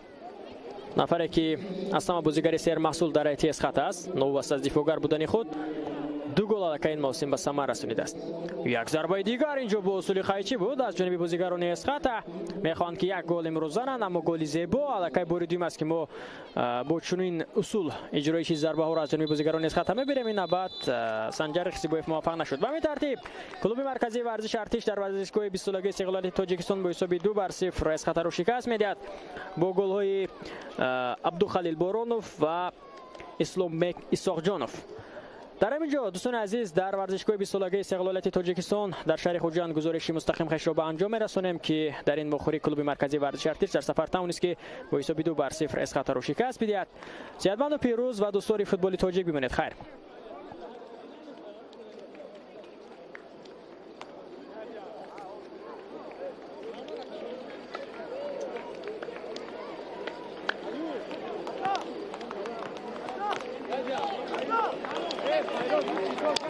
نفری که اصلا بازیگر سر محصول در ایتی اسخط است، نوبت از دفاعگر بودن خود 2 گل الکی این موسم به ثمر رسانیده است. یک ضربه دیگر اینجا با اصول خیچی بود از جانب بازیگران اسخط. میخوان که یک گل امروز زنند اما گل زیبا الکی بار دوم است که ما با چنین اصول اجرایش ضربه ها را از جانب بازیگران اسخط میبینیم. این نبات سنجر خسیبویف موفق نشد. به همین ترتیب کلوب مرکزی ورزش ارتش در ورزشگاه 22 استقلال تاجیکستان با حساب 2-0 اسخط را شکست میدهد با گل های عبدالخلیل بارانوف و اسلام اسحاقجانوف. در همینجا دوستان عزیز در ورزشگاه 22 استقلال تاجیکستان در شهر خوجند گزارشی مستقیم خش را به انجام میرسانیم که در این مخوری کلوب مرکزی ورزش ارتش در سفر توانست که با حساب 2-0 اسخط را شکست بدهد. صحتمند و پیروز و دوستدار فوتبال تاجیک بمانید. خیر. Go.